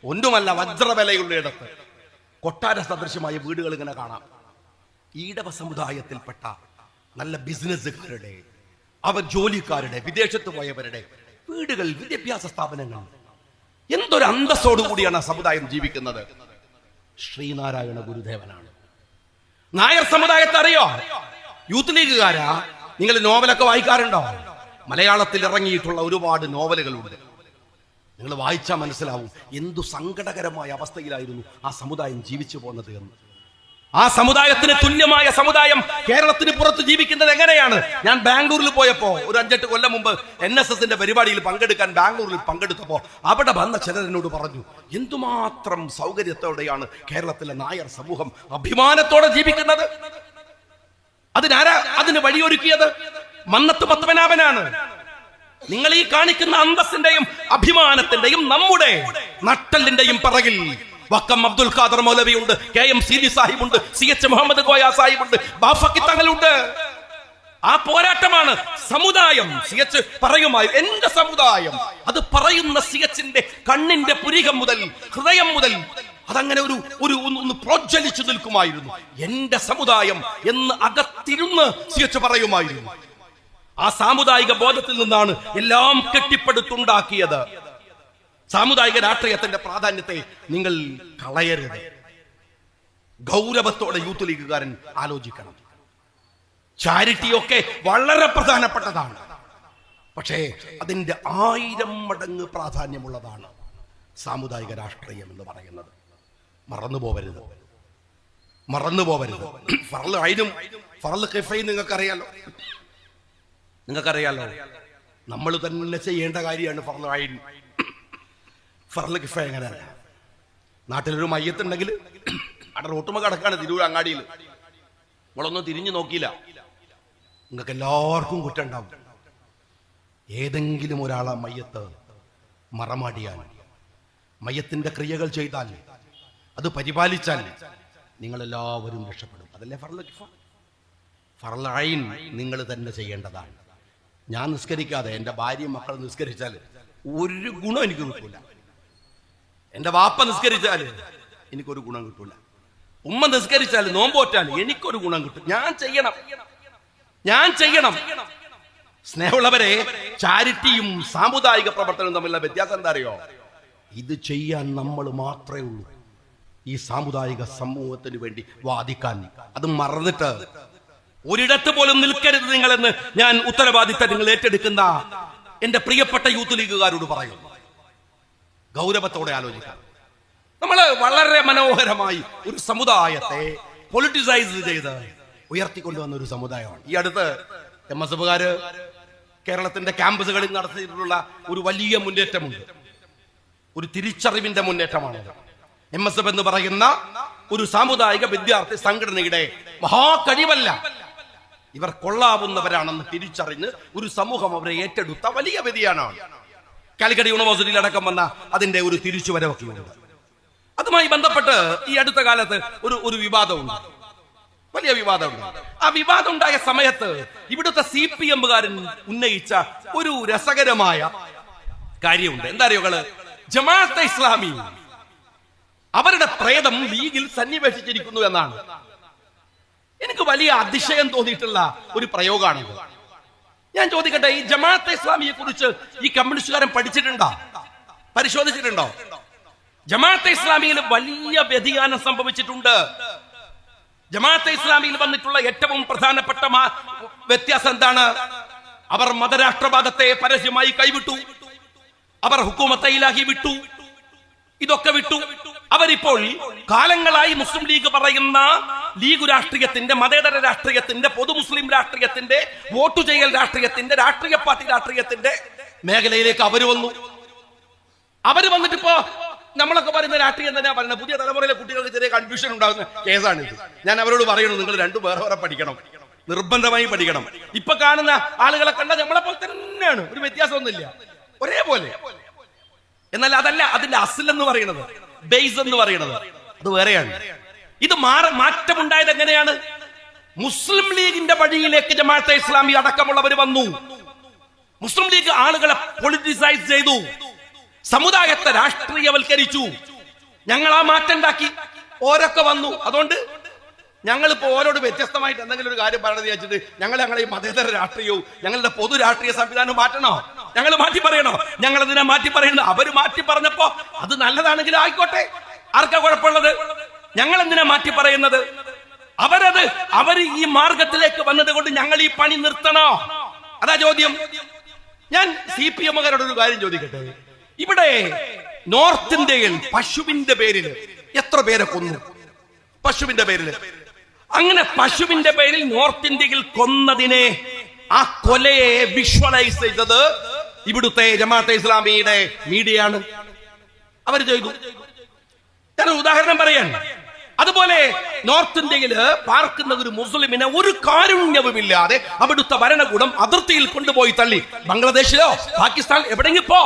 ഒന്നുമല്ല വജ്ര വിലയുള്ള ഇടത്ത് കൊട്ടാര സദൃശമായ വീടുകൾ ഇങ്ങനെ കാണാം. ഈഴവ സമുദായത്തിൽപ്പെട്ട നല്ല ബിസിനസ്സുകാരുടെ, അവർ ജോലിക്കാരുടെ, വിദേശത്ത് പോയവരുടെ വീടുകൾ, വിദ്യാഭ്യാസ സ്ഥാപനങ്ങൾ. എന്തൊരു അന്തസ്സോടുകൂടിയാണ് ആ സമുദായം ജീവിക്കുന്നത്. ശ്രീനാരായണ ഗുരുദേവനാണ്. നായർ സമുദായത്തെ അറിയോ? യൂത്ത് ലീഗുകാരാ. നിങ്ങൾ നോവലൊക്കെ വായിക്കാറുണ്ടോ? മലയാളത്തിൽ ഇറങ്ങിയിട്ടുള്ള ഒരുപാട് നോവലുകളുണ്ട്. നിങ്ങൾ വായിച്ചാൽ മനസ്സിലാവും എന്തു സങ്കടകരമായ അവസ്ഥയിലായിരുന്നു ആ സമുദായം ജീവിച്ചു പോകുന്നത് എന്ന്. ആ സമുദായത്തിന് തുല്യമായ സമുദായം കേരളത്തിന് പുറത്ത് ജീവിക്കുന്നത് എങ്ങനെയാണ്? ഞാൻ ബാംഗ്ലൂരിൽ പോയപ്പോ ഒരു 5-8 കൊല്ലം മുമ്പ് NSSന്റെ പരിപാടിയിൽ പങ്കെടുക്കാൻ ബാംഗ്ലൂരിൽ പങ്കെടുത്തപ്പോ അവിടെ വന്ന ചിലർ എന്നോട് പറഞ്ഞു, എന്തുമാത്രം സൗകര്യത്തോടെയാണ് കേരളത്തിലെ നായർ സമൂഹം അഭിമാനത്തോടെ ജീവിക്കുന്നത്. അതിന് വഴിയൊരുക്കിയത് മന്നത്ത് പത്മനാഭനാണ്. നിങ്ങൾ ഈ കാണിക്കുന്ന അന്തസ്സിന്റെയും അഭിമാനത്തിന്റെയും നമ്മുടെ നട്ടലിന്റെയും പിറകിൽ വക്കം അബ്ദുൽ ഖാദർ മൗലവിയുണ്ട്, KM സീലി സാഹിബുണ്ട്, CH മുഹമ്മദ് കോയ സാഹിബുണ്ട്, ബാഫക്കി തങ്ങളുണ്ട്. ആ പോരാട്ടമാണ് സമുദായം. CH പറയുമായി എന്റെ സമുദായം. അത് പറയുന്ന CHന്റെ കണ്ണിന്റെ പുരികം മുതൽ, ഹൃദയം മുതൽ അതങ്ങനെ ഒന്ന് പ്രോജ്വലിച്ചു നിൽക്കുമായിരുന്നു. എന്റെ സമുദായം എന്ന് അകത്തിരുന്ന് CH പറയുമായിരുന്നു. ആ സാമുദായിക ബോധത്തിൽ നിന്നാണ് എല്ലാം കെട്ടിപ്പടുത്തുണ്ടാക്കിയത്. സാമുദായിക രാഷ്ട്രീയത്തിന്റെ പ്രാധാന്യത്തെ നിങ്ങൾ കളയരുത്. ഗൗരവത്തോടെ യൂത്ത് ലീഗുകാരൻ ആലോചിക്കണം. ചാരിറ്റിയൊക്കെ വളരെ പ്രധാനപ്പെട്ടതാണ്. പക്ഷേ അതിന്റെ 1000 മടങ്ങ് പ്രാധാന്യമുള്ളതാണ് സാമുദായിക രാഷ്ട്രീയം എന്ന് പറയുന്നത്. മറന്നുപോവരുത്. ഫർള് ഐനും ഫർള് ഖിഫയും നിങ്ങൾക്കറിയാലോ. നമ്മൾ തന്നെ ചെയ്യേണ്ട കാര്യമാണ് ഫർള് ഐൻ. ഫർള് ഖിഫ എങ്ങനെയല്ല? നാട്ടിലൊരു മയ്യത്തുണ്ടെങ്കിൽ അവിടെ റോട്ടുമ കിടക്കാണ് തിരൂർ അങ്ങാടിയിൽ. നിങ്ങളൊന്നും തിരിഞ്ഞു നോക്കിയില്ല. നിങ്ങൾക്ക് എല്ലാവർക്കും കുറ്റം ഉണ്ടാവും. ഏതെങ്കിലും ഒരാളെ മയ്യത്ത് മറമാടിയാൽ, മയ്യത്തിന്റെ ക്രിയകൾ ചെയ്താൽ, അത് പരിപാലിച്ചാൽ നിങ്ങളെല്ലാവരും രക്ഷപ്പെടും. അതല്ലേ ഫർള് ഖിഫ? ഫർള് ഐൻ നിങ്ങൾ തന്നെ ചെയ്യേണ്ടതാണ്. ഞാൻ നിസ്കരിക്കാതെ എൻ്റെ ഭാര്യയും മക്കൾ നിസ്കരിച്ചാൽ ഒരു ഗുണം എനിക്ക് കിട്ടൂല. എൻ്റെ വാപ്പ നിസ്കരിച്ചാൽ എനിക്കൊരു ഗുണം കിട്ടൂല. ഉമ്മ നിസ്കരിച്ചാൽ, നോമ്പോറ്റാൽ എനിക്കൊരു ഗുണം കിട്ടും. ഞാൻ ചെയ്യണം. സ്നേഹമുള്ളവരെ, ചാരിറ്റിയും സാമുദായിക പ്രവർത്തനവും തമ്മിലുള്ള വ്യത്യാസം എന്താ അറിയോ? ഇത് ചെയ്യാൻ നമ്മൾ മാത്രമേ ഉള്ളൂ. ഈ സാമുദായിക സമൂഹത്തിന് വേണ്ടി വാദിക്കാൻ. അത് മറന്നിട്ട് ഒരിടത്ത് പോലും നിൽക്കരുത് നിങ്ങളെന്ന് ഞാൻ ഉത്തരവാദിത്തം നിങ്ങൾ ഏറ്റെടുക്കുന്ന എന്റെ പ്രിയപ്പെട്ട യൂത്ത് ലീഗുകാരോട് പറയുന്നു. ഗൗരവത്തോടെ ആലോചിക്കാം. നമ്മൾ വളരെ മനോഹരമായി ഒരു സമുദായത്തെ പൊളിറ്റിസൈസ് ചെയ്ത് ഉയർത്തിക്കൊണ്ടുവന്ന ഒരു സമുദായമാണ്. ഈ അടുത്ത് MSFകാര് കേരളത്തിന്റെ ക്യാമ്പസുകളിൽ നടത്തിയിട്ടുള്ള ഒരു വലിയ മുന്നേറ്റമുണ്ട്. ഒരു തിരിച്ചറിവിന്റെ മുന്നേറ്റമാണ്. MSF എന്ന് പറയുന്ന ഒരു സാമുദായിക വിദ്യാർത്ഥി സംഘടനയുടെ മഹാകഴിവല്ല, ഇവർ കൊള്ളാവുന്നവരാണെന്ന് തിരിച്ചറിഞ്ഞ് ഒരു സമൂഹം അവരെ ഏറ്റെടുത്ത വലിയ വ്യതിയാനമാണ്. കാലിക്കറ്റ് യൂണിവേഴ്സിറ്റിയിൽ അടക്കം വന്ന അതിന്റെ ഒരു തിരിച്ചുവരവൊക്കെയുണ്ട്. അതുമായി ബന്ധപ്പെട്ട് ഈ അടുത്ത കാലത്ത് ഒരു വിവാദമുണ്ട്, വലിയ വിവാദമുണ്ട്. ആ വിവാദം ഉണ്ടായ സമയത്ത് ഇവിടുത്തെ CPMകാരൻ ഉന്നയിച്ച ഒരു രസകരമായ കാര്യമുണ്ട്. എന്താ അറിയോ? ജമാഅത്തെ ഇസ്ലാമി അവരുടെ പ്രേതം ലീഗിൽ സന്നിവേശിച്ചിരിക്കുന്നു എന്നാണ്. എനിക്ക് വലിയ അതിശയം തോന്നിയിട്ടുള്ള ഒരു പ്രയോഗമാണിത്. ഞാൻ ചോദിക്കട്ടെ, ഈ ജമാഅത്തെ ഇസ്ലാമിയെ കുറിച്ച് ഈ കമ്മ്യൂണിസ്റ്റുകാരൻ പഠിച്ചിട്ടുണ്ടോ, പരിശോധിച്ചിട്ടുണ്ടോ? ജമാഅത്തെ ഇസ്ലാമിയിൽ വലിയ വ്യതിയാനം സംഭവിച്ചിട്ടുണ്ട്. ജമാഅത്തെ ഇസ്ലാമിയിൽ വന്നിട്ടുള്ള ഏറ്റവും പ്രധാനപ്പെട്ട വ്യത്യാസം എന്താണ്? അവർ മതരാഷ്ട്രവാദത്തെ പരസ്യമായി കൈവിട്ടു. അവർ ഹുക്കൂമത്തെ ഇലാഹി വിട്ടു. ഇതൊക്കെ വിട്ടു. അവരിപ്പോൾ കാലങ്ങളായി മുസ്ലിം ലീഗ് പറയുന്ന ലീഗ് രാഷ്ട്രീയത്തിന്റെ, മതേതര രാഷ്ട്രീയത്തിന്റെ, പൊതു മുസ്ലിം രാഷ്ട്രീയത്തിന്റെ, വോട്ട് ചെയ്യൽ രാഷ്ട്രീയത്തിന്റെ, രാഷ്ട്രീയ പാർട്ടി രാഷ്ട്രീയത്തിന്റെ മേഖലയിലേക്ക് അവര് വന്നു. അവര് വന്നിട്ടിപ്പോ നമ്മളൊക്കെ പറയുന്ന രാഷ്ട്രീയം തന്നെയാ പറയുന്നത്. പുതിയ തലമുറയിലെ കുട്ടികൾക്ക് ചെറിയ കൺഫ്യൂഷൻ ഉണ്ടാകുന്ന കേസാണിത്. ഞാൻ അവരോട് പറയണു, നിങ്ങൾ രണ്ടും വേറെ വേറെ പഠിക്കണം, നിർബന്ധമായി പഠിക്കണം. ഇപ്പൊ കാണുന്ന ആളുകളെ കണ്ട നമ്മളെ പോലെ തന്നെയാണ്, ഒരു വ്യത്യാസമൊന്നുമില്ല, ഒരേപോലെ. എന്നാൽ അതല്ല അതിന്റെ അസിൽ എന്ന് പറയുന്നത്, ബേസ് എന്ന് പറയുന്നത് അത് വേറെയാണ്. ഇത് മാറ്റമുണ്ടായത് എങ്ങനെയാണ്? മുസ്ലിം ലീഗിന്റെ വഴിയിലേക്ക് ജമാഅത്തെ ഇസ്ലാമി അടക്കമുള്ളവർ വന്നു. മുസ്ലിം ലീഗ് ആളുകളെ പൊളിറ്റിസൈസ് ചെയ്തു, സമുദായത്തെ രാഷ്ട്രീയവൽക്കരിച്ചു. ഞങ്ങൾ ആ മാറ്റം ഉണ്ടാക്കി, ഓരൊക്കെ വന്നു. അതുകൊണ്ട് ഞങ്ങളിപ്പോ ഓരോട് വ്യത്യസ്തമായിട്ട് എന്തെങ്കിലും ഒരു കാര്യം പറയണമെന്ന് വിചാരിച്ചിട്ട് ഞങ്ങളെ ഈ മതേതര രാഷ്ട്രീയവും ഞങ്ങളുടെ പൊതു രാഷ്ട്രീയ സംവിധാനവും മാറ്റണോ? ഞങ്ങൾ മാറ്റി പറയണോ? ഞങ്ങൾ അതിനെ മാറ്റി പറയുന്നത്. അവര് മാറ്റി പറഞ്ഞപ്പോ അത് നല്ലതാണെങ്കിലും ആയിക്കോട്ടെ, ആർക്കാ കുഴപ്പമുള്ളത്? ഞങ്ങൾ എന്തിനാ മാറ്റി പറയുന്നത്? അവര് ഈ മാർഗത്തിലേക്ക് വന്നത് കൊണ്ട് ഞങ്ങൾ ഈ പണി നിർത്തണോ? അതാ ചോദ്യം. ഞാൻ CPMകാരോട് ഒരു കാര്യം ചോദിക്കട്ടെ. ഇവിടെ നോർത്ത് ഇന്ത്യയിൽ പശുവിന്റെ പേരിൽ എത്ര പേരെ കൊന്നു? പശുവിന്റെ പേരിൽ. അങ്ങനെ പശുവിന്റെ പേരിൽ നോർത്ത് ഇന്ത്യയിൽ കൊന്നതിനെ, ആ കൊലയെ വിഷ്വലൈസ് ചെയ്തത് ഇവിടുത്തെ ജമാഅത്തെ ഇസ്ലാമിയുടെ മീഡിയയാണ്. അവർ ചെയ്തു. ഞാൻ ഉദാഹരണം പറയാൻ. അതുപോലെ നോർത്ത് ഇന്ത്യയിൽ പാർക്കുന്ന ഒരു മുസ്ലിമിനെ ഒരു കാരുണ്യവുമില്ലാതെ അവിടുത്തെ ഭരണകൂടം അതിർത്തിയിൽ കൊണ്ടുപോയി തള്ളി. ബംഗ്ലാദേശിലോ പാകിസ്ഥാൻ എവിടെയെങ്കിലും പോ,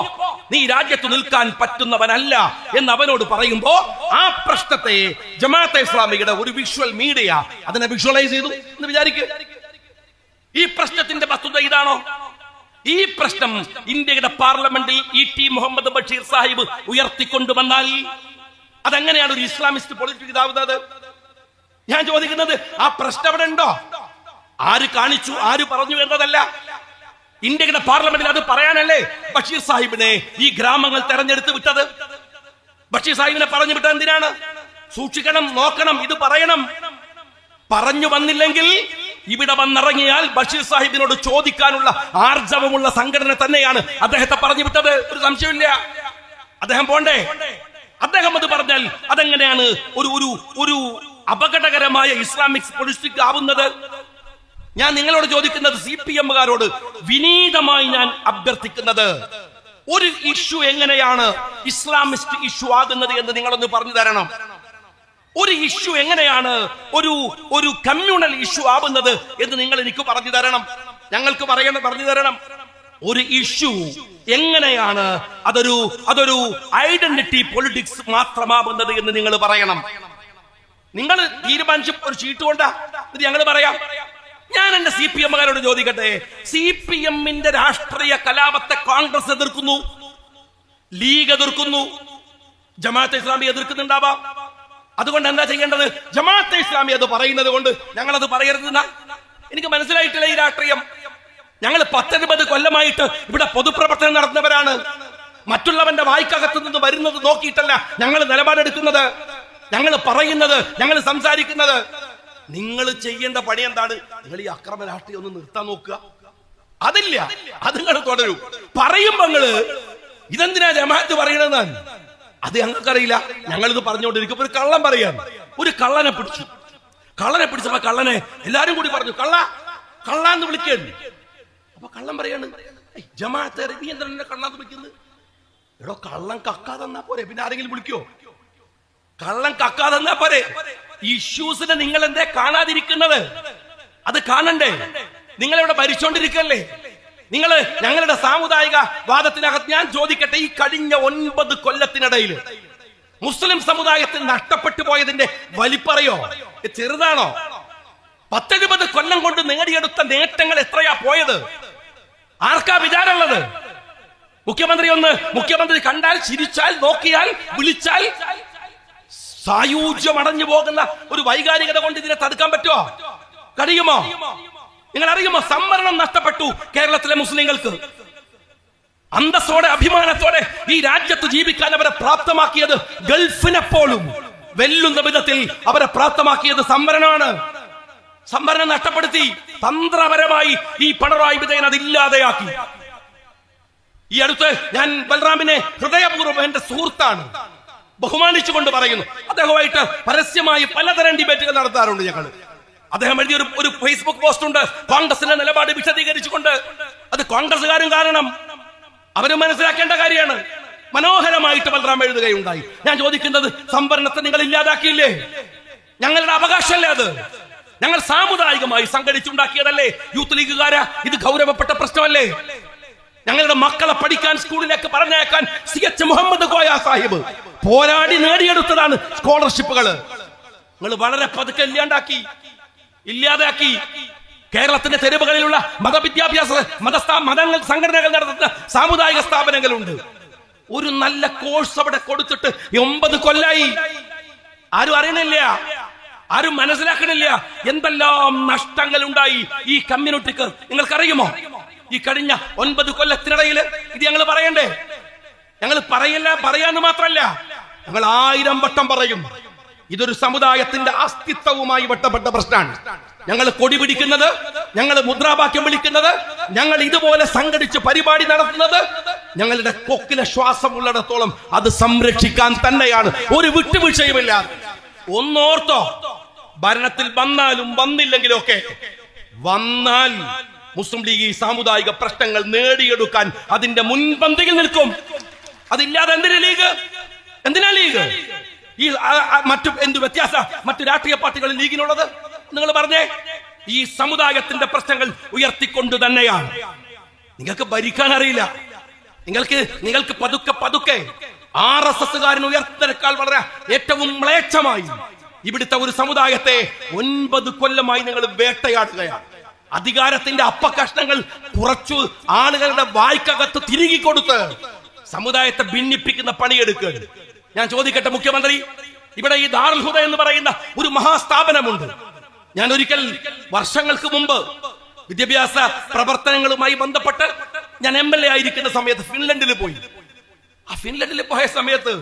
നീ രാജ്യത്ത് നിൽക്കാൻ പറ്റുന്നവനല്ല എന്ന് അവനോട് പറയുമ്പോ ആ പ്രശ്നത്തെ ജമാഅത്തെ ഇസ്ലാമിയുടെ ഒരു വിഷ്വൽ മീഡിയ അതിനെ വിഷ്വലൈസ് ചെയ്തു എന്ന് വിചാരിക്കുക. ഈ പ്രശ്നത്തിന്റെ വസ്തുത ഇതാണോ? ഈ പ്രശ്നം ഇന്ത്യയുടെ പാർലമെന്റിൽ E.T. മുഹമ്മദ് ബഷീർ സാഹിബ് ഉയർത്തിക്കൊണ്ടുവന്നാൽ അതെങ്ങനെയാണ് ഒരു ഇസ്ലാമിസ്റ്റ് പൊളിറ്റിക്സ് ഇതാവുന്നത്? ഞാൻ ചോദിക്കുന്നത്, ആ പ്രശ്നം അവിടെ ഉണ്ടോ? ആര് കാണിച്ചു, ആര് പറഞ്ഞു എന്നതല്ല. ഇന്ത്യയുടെ പാർലമെന്റിൽ അത് പറയാനല്ലേ ബഷീർ സാഹിബിനെ ഈ ഗ്രാമങ്ങൾ തെരഞ്ഞെടുത്ത് വിട്ടത്? ബഷീർ സാഹിബിനെ പറഞ്ഞു വിട്ടത് എന്തിനാണ്? സൂക്ഷിക്കണം, നോക്കണം, ഇത് പറയണം. പറഞ്ഞു വന്നില്ലെങ്കിൽ ഇവിടെ വന്നിറങ്ങിയാൽ ബഷീർ സാഹിബിനോട് ചോദിക്കാനുള്ള ആർജവമുള്ള സംഘടന തന്നെയാണ് അദ്ദേഹത്തെ പറഞ്ഞു വിട്ടത്. ഒരു സംശയമില്ല. അദ്ദേഹം പോണ്ടേ? അദ്ദേഹം അത് പറഞ്ഞാൽ അതെങ്ങനെയാണ് ഒരു അപകടകരമായ ഇസ്ലാമിക് പൊളിറ്റിക്സ് ആവുന്നത്? ഞാൻ നിങ്ങളോട് ചോദിക്കുന്നത്, CPMകാരോട് വിനീതമായി ഞാൻ അഭ്യർത്ഥിക്കുന്നത്, ഒരു ഇഷ്യൂ എങ്ങനെയാണ് ഇസ്ലാമിസ്റ്റ് ഇഷ്യൂ ആകുന്നത് എന്ന് നിങ്ങളൊന്ന് പറഞ്ഞു തരണം. ഒരു ഇഷ്യൂ എങ്ങനെയാണ് ഒരു കമ്മ്യൂണൽ ഇഷ്യൂ ആവുന്നത് എന്ന് നിങ്ങൾ എനിക്ക് പറഞ്ഞു തരണം. ഞങ്ങൾക്ക് പറഞ്ഞു തരണം. ഒരു ഇഷ്യൂ എങ്ങനെയാണ് അതൊരു ഐഡന്റിറ്റി പൊളിറ്റിക്സ് മാത്രമാവുന്നത് എന്ന് നിങ്ങൾ പറയണം. നിങ്ങൾ തീരുമാനിച്ച് ഒരു ഷീറ്റ് കൊണ്ടാ ഇത് ഞങ്ങൾ പറയാം. ഞാൻ എന്റെ CPMകാരോട് ചോദിക്കട്ടെ, CPMന്റെ രാഷ്ട്രീയ കലാപത്തെ കോൺഗ്രസ് എതിർക്കുന്നു, ലീഗ് എതിർക്കുന്നു, ജമാഅത്തെ ഇസ്ലാമി എതിർക്കുന്നുണ്ടാവാം. അതുകൊണ്ട് എന്താ ചെയ്യേണ്ടത്? ജമാഅത്തെ ഇസ്ലാമി അത് പറയുന്നത് കൊണ്ട് ഞങ്ങൾ അത് പറയരുതെന്നാ? എനിക്ക് മനസ്സിലായിട്ടില്ല ഈ രാഷ്ട്രീയം. ഞങ്ങൾ 10-20 കൊല്ലമായിട്ട് ഇവിടെ പൊതുപ്രവർത്തനം നടത്തുന്നവരാണ്. മറ്റുള്ളവന്റെ വായ്ക്കകത്ത് നിന്ന് വരുന്നത് നോക്കിയിട്ടല്ല ഞങ്ങൾ നിലപാടെടുക്കുന്നത്. ഞങ്ങൾ പറയുന്നത്, ഞങ്ങൾ സംസാരിക്കുന്നത്. നിങ്ങൾ ചെയ്യേണ്ട പണി എന്താണ്? നിങ്ങൾ ഈ അക്രമ രാഷ്ട്രീയം ഒന്ന് നിർത്താൻ നോക്കുക. അതില്ല, അത് നിങ്ങൾ തുടരും. പറയുമ്പോ നിങ്ങള് ഇതെന്തിനാ ജമാഅത്ത് പറയണെന്നാണ് അത് ഞങ്ങൾക്കറിയില്ല. ഞങ്ങളിത് പറഞ്ഞുകൊണ്ടിരിക്കും. ഒരു കള്ളം പറയാൻ, ഒരു കള്ളനെ പിടിച്ചപ്പോ കള്ളനെ എല്ലാരും കൂടി പറഞ്ഞു കള്ള കള്ളാന്ന് വിളിക്കുന്നു. അപ്പൊ കള്ളം പറയാണ്, ജമാഅത്ത് നീ എന്താണ് കള്ളാന്ന് വിളിക്കുന്നത്? എടോ, കള്ളം കക്കാതെന്നാ പോരെ, പിന്നെ ആരെങ്കിലും വിളിക്കോ? കള്ളം കക്കാതെന്നാ പോരെ. ഇഷ്യൂസിനെ നിങ്ങൾ എന്തേ കാണാതിരിക്കുന്നത്? അത് കാണണ്ടേ? നിങ്ങളിവിടെ ഭരിച്ചോണ്ടിരിക്കല്ലേ? നിങ്ങള് ഞങ്ങളുടെ സാമുദായിക വാദത്തിനകത്ത് ഞാൻ ചോദിക്കട്ടെ, ഈ കഴിഞ്ഞ 9 കൊല്ലത്തിനിടയിൽ മുസ്ലിം സമുദായത്തിൽ നഷ്ടപ്പെട്ടു പോയതിന്റെ വലിപ്പറയോ? ചെറുതാണോ? 10-20 കൊല്ലം കൊണ്ട് നേടിയെടുത്ത നേട്ടങ്ങൾ എത്രയാ പോയത്? ആർക്കാ വിചാരമുള്ളത്? മുഖ്യമന്ത്രി കണ്ടാൽ, ചിരിച്ചാൽ, നോക്കിയാൽ, വിളിച്ചാൽ സായൂജ്യം അടഞ്ഞു പോകുന്ന ഒരു വൈകാരികത കൊണ്ട് ഇതിനെ തടുക്കാൻ പറ്റുമോ? കഴിയുമോ? നിങ്ങൾ അറിയുമോ? സംവരണം നഷ്ടപ്പെട്ടു കേരളത്തിലെ മുസ്ലിങ്ങൾക്ക്. അന്തസ്സോടെ, അഭിമാനത്തോടെ ഈ രാജ്യത്ത് ജീവിക്കാൻ അവരെ പ്രാപ്തമാക്കിയത്, ഗൾഫിനെ പോലും വെല്ലുന്ന വിധത്തിൽ അവരെ പ്രാപ്തമാക്കിയത് സംവരണമാണ്. സംവരണം നഷ്ടപ്പെടുത്തി തന്ത്രപരമായി ഈ പിണറായി വിജയൻ അതില്ലാതെയാക്കി. ഈ അടുത്ത് ഞാൻ ബൽറാമിനെ ഹൃദയപൂർവ്വം എന്റെ സുഹൃത്താണ്, ബഹുമാനിച്ചുകൊണ്ട് പറയുന്നു. അദ്ദേഹമായിട്ട് പരസ്യമായി പലതരം ഡിബേറ്റുകൾ നടത്താറുണ്ട് ഞങ്ങൾ. അദ്ദേഹം എഴുതിയ ഒരു ഫേസ്ബുക്ക് പോസ്റ്റ് ഉണ്ട്, കോൺഗ്രസിന്റെ നിലപാട് വിശദീകരിച്ചുകൊണ്ട്. അത് കോൺഗ്രസ്സുകാരും കാരണം അവരും മനസ്സിലാക്കേണ്ട കാര്യമാണ്. മനോഹരമായിട്ട് ബൽറാം എഴുതുകയുണ്ടായി. ഞാൻ ചോദിക്കുന്നത്, സംവരണത്തെ നിങ്ങൾ ഇല്ലാതാക്കിയില്ലേ? ഞങ്ങളുടെ അവകാശമല്ലേ അത്? ഞങ്ങൾ സാമുദായികമായി സംഘടിച്ചുണ്ടാക്കിയതല്ലേ? യൂത്ത് ലീഗുകാരാ, ഇത് ഗൗരവപ്പെട്ട പ്രശ്നമല്ലേ? ഞങ്ങളുടെ മക്കളെ പഠിക്കാൻ സ്കൂളിലേക്ക് പറഞ്ഞയക്കാൻ CH മുഹമ്മദ് കോയ സാഹിബ് പോരാടി നേടിയെടുത്തതാണ് സ്കോളർഷിപ്പുകൾ. നിങ്ങൾ വളരെ പതുക്കെ ഇല്ലാതാക്കി. കേരളത്തിന്റെ തെരുവുകളിലുള്ള മതവിദ്യാഭ്യാസ മതങ്ങൾ സംഘടനകൾ നടത്തുന്ന സാമുദായിക സ്ഥാപനങ്ങളുണ്ട്. ഒരു നല്ല കോഴ്സ് അവിടെ കൊടുത്തിട്ട് 9 കൊല്ലായി. ആരും അറിയണില്ല, ആരും മനസ്സിലാക്കണില്ല എന്തെല്ലാം നഷ്ടങ്ങൾ ഉണ്ടായി ഈ കമ്മ്യൂണിറ്റിക്ക്. നിങ്ങൾക്കറിയുമോ? ഈ കഴിഞ്ഞ 9 കൊല്ലത്തിനിടയിൽ ഇത് ഞങ്ങൾ പറയണ്ടേ? ഞങ്ങൾ പറയാന്ന് മാത്രല്ല, ഞങ്ങൾ 1000 വട്ടം പറയും. ഇതൊരു സമുദായത്തിന്റെ അസ്തിത്വവുമായി ബന്ധപ്പെട്ട പ്രശ്നമാണ്. ഞങ്ങൾ കൊടി പിടിക്കുന്നത്, ഞങ്ങൾ മുദ്രാവാക്യം വിളിക്കുന്നത്, ഞങ്ങൾ ഇതുപോലെ സംഘടിച്ച് പരിപാടി നടത്തുന്നത്, ഞങ്ങളുടെ കൊക്കിലെ ശ്വാസം ഉള്ളിടത്തോളം അത് സംരക്ഷിക്കാൻ തന്നെയാണ്, ഒരു വിട്ടുവീഴ്ചയുമില്ലാതെ. ഒന്നോർത്തോ, ഭരണത്തിൽ വന്നാലും വന്നില്ലെങ്കിലും ഒക്കെ വന്നാൽ മുസ്ലിം ലീഗ് ഈ സാമുദായിക പ്രശ്നങ്ങൾ നേടിയെടുക്കാൻ അതിന്റെ മുൻപന്തിയിൽ നിൽക്കും. അതില്ലാതെ എന്തിനാ ലീഗ്? ഈ എന്ത് വ്യത്യാസ മറ്റു രാഷ്ട്രീയ പാർട്ടികളിൽ ലീഗിനുള്ളത്? നിങ്ങൾ പറഞ്ഞേ. ഈ സമുദായത്തിന്റെ പ്രശ്നങ്ങൾ ഉയർത്തിക്കൊണ്ട് തന്നെയാണ്. നിങ്ങൾക്ക് ഭരിക്കാൻ അറിയില്ല. നിങ്ങൾക്ക് പതുക്കെ RSSകാരൻ ഉയർത്തിനേക്കാൾ വളരെ ഏറ്റവും മ്ലേച്ഛമായി ഇവിടുത്തെ ഒരു സമുദായത്തെ 9 കൊല്ലമായി നിങ്ങൾ വേട്ടയാടുകയാണ്. അധികാരത്തിന്റെ അപ്പകഷ്ണങ്ങൾ കുറച്ചു ആളുകളുടെ വായ്ക്കകത്ത് തിരികെ കൊടുത്ത് സമുദായത്തെ ഭിന്നിപ്പിക്കുന്ന പണിയെടുക്കുക. ഞാൻ ചോദിക്കട്ടെ മുഖ്യമന്ത്രി, ഇവിടെ ഈ ദാറുൽ ഹുദ എന്ന് പറയുന്ന ഒരു മഹാസ്ഥാപനമുണ്ട്. ഞാൻ ഒരിക്കൽ വർഷങ്ങൾക്ക് മുമ്പ് വിദ്യാഭ്യാസ പ്രവർത്തനങ്ങളുമായി ബന്ധപ്പെട്ട് ഞാൻ MLA ആയിരിക്കുന്ന സമയത്ത് ഫിൻലൻഡിൽ പോയി. ആ ഫിൻലൻഡിൽ പോയ സമയത്ത്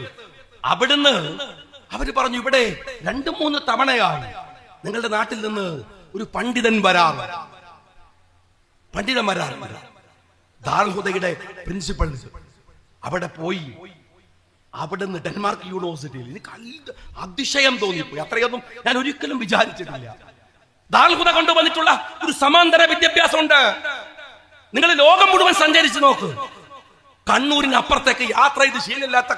അവിടുന്ന് അവര് പറഞ്ഞു, ഇവിടെ 2-3 തവണയായി നിങ്ങളുടെ നാട്ടിൽ നിന്ന് ഒരു പണ്ഡിതൻ വരാറ്. ദാറുൽ ഹുദയുടെ പ്രിൻസിപ്പൽ അവിടെ പോയി. അവിടുന്ന് ഡെൻമാർക്ക് യൂണിവേഴ്സിറ്റിയിൽ എനിക്ക് അതിശയം തോന്നിപ്പോയി. അത്രയൊന്നും ഞാൻ ഒരിക്കലും വിചാരിച്ചിട്ടില്ല. ദാറുൽ ഹുദ കൊണ്ടുവന്നിട്ടുള്ള ഒരു സമാന്തര വിദ്യാഭ്യാസം ഉണ്ട്. നിങ്ങൾ ലോകം മുഴുവൻ സഞ്ചരിച്ചു നോക്ക്. കണ്ണൂരിന് അപ്പുറത്തേക്ക് യാത്ര ചെയ്ത് ശീലമില്ലാത്ത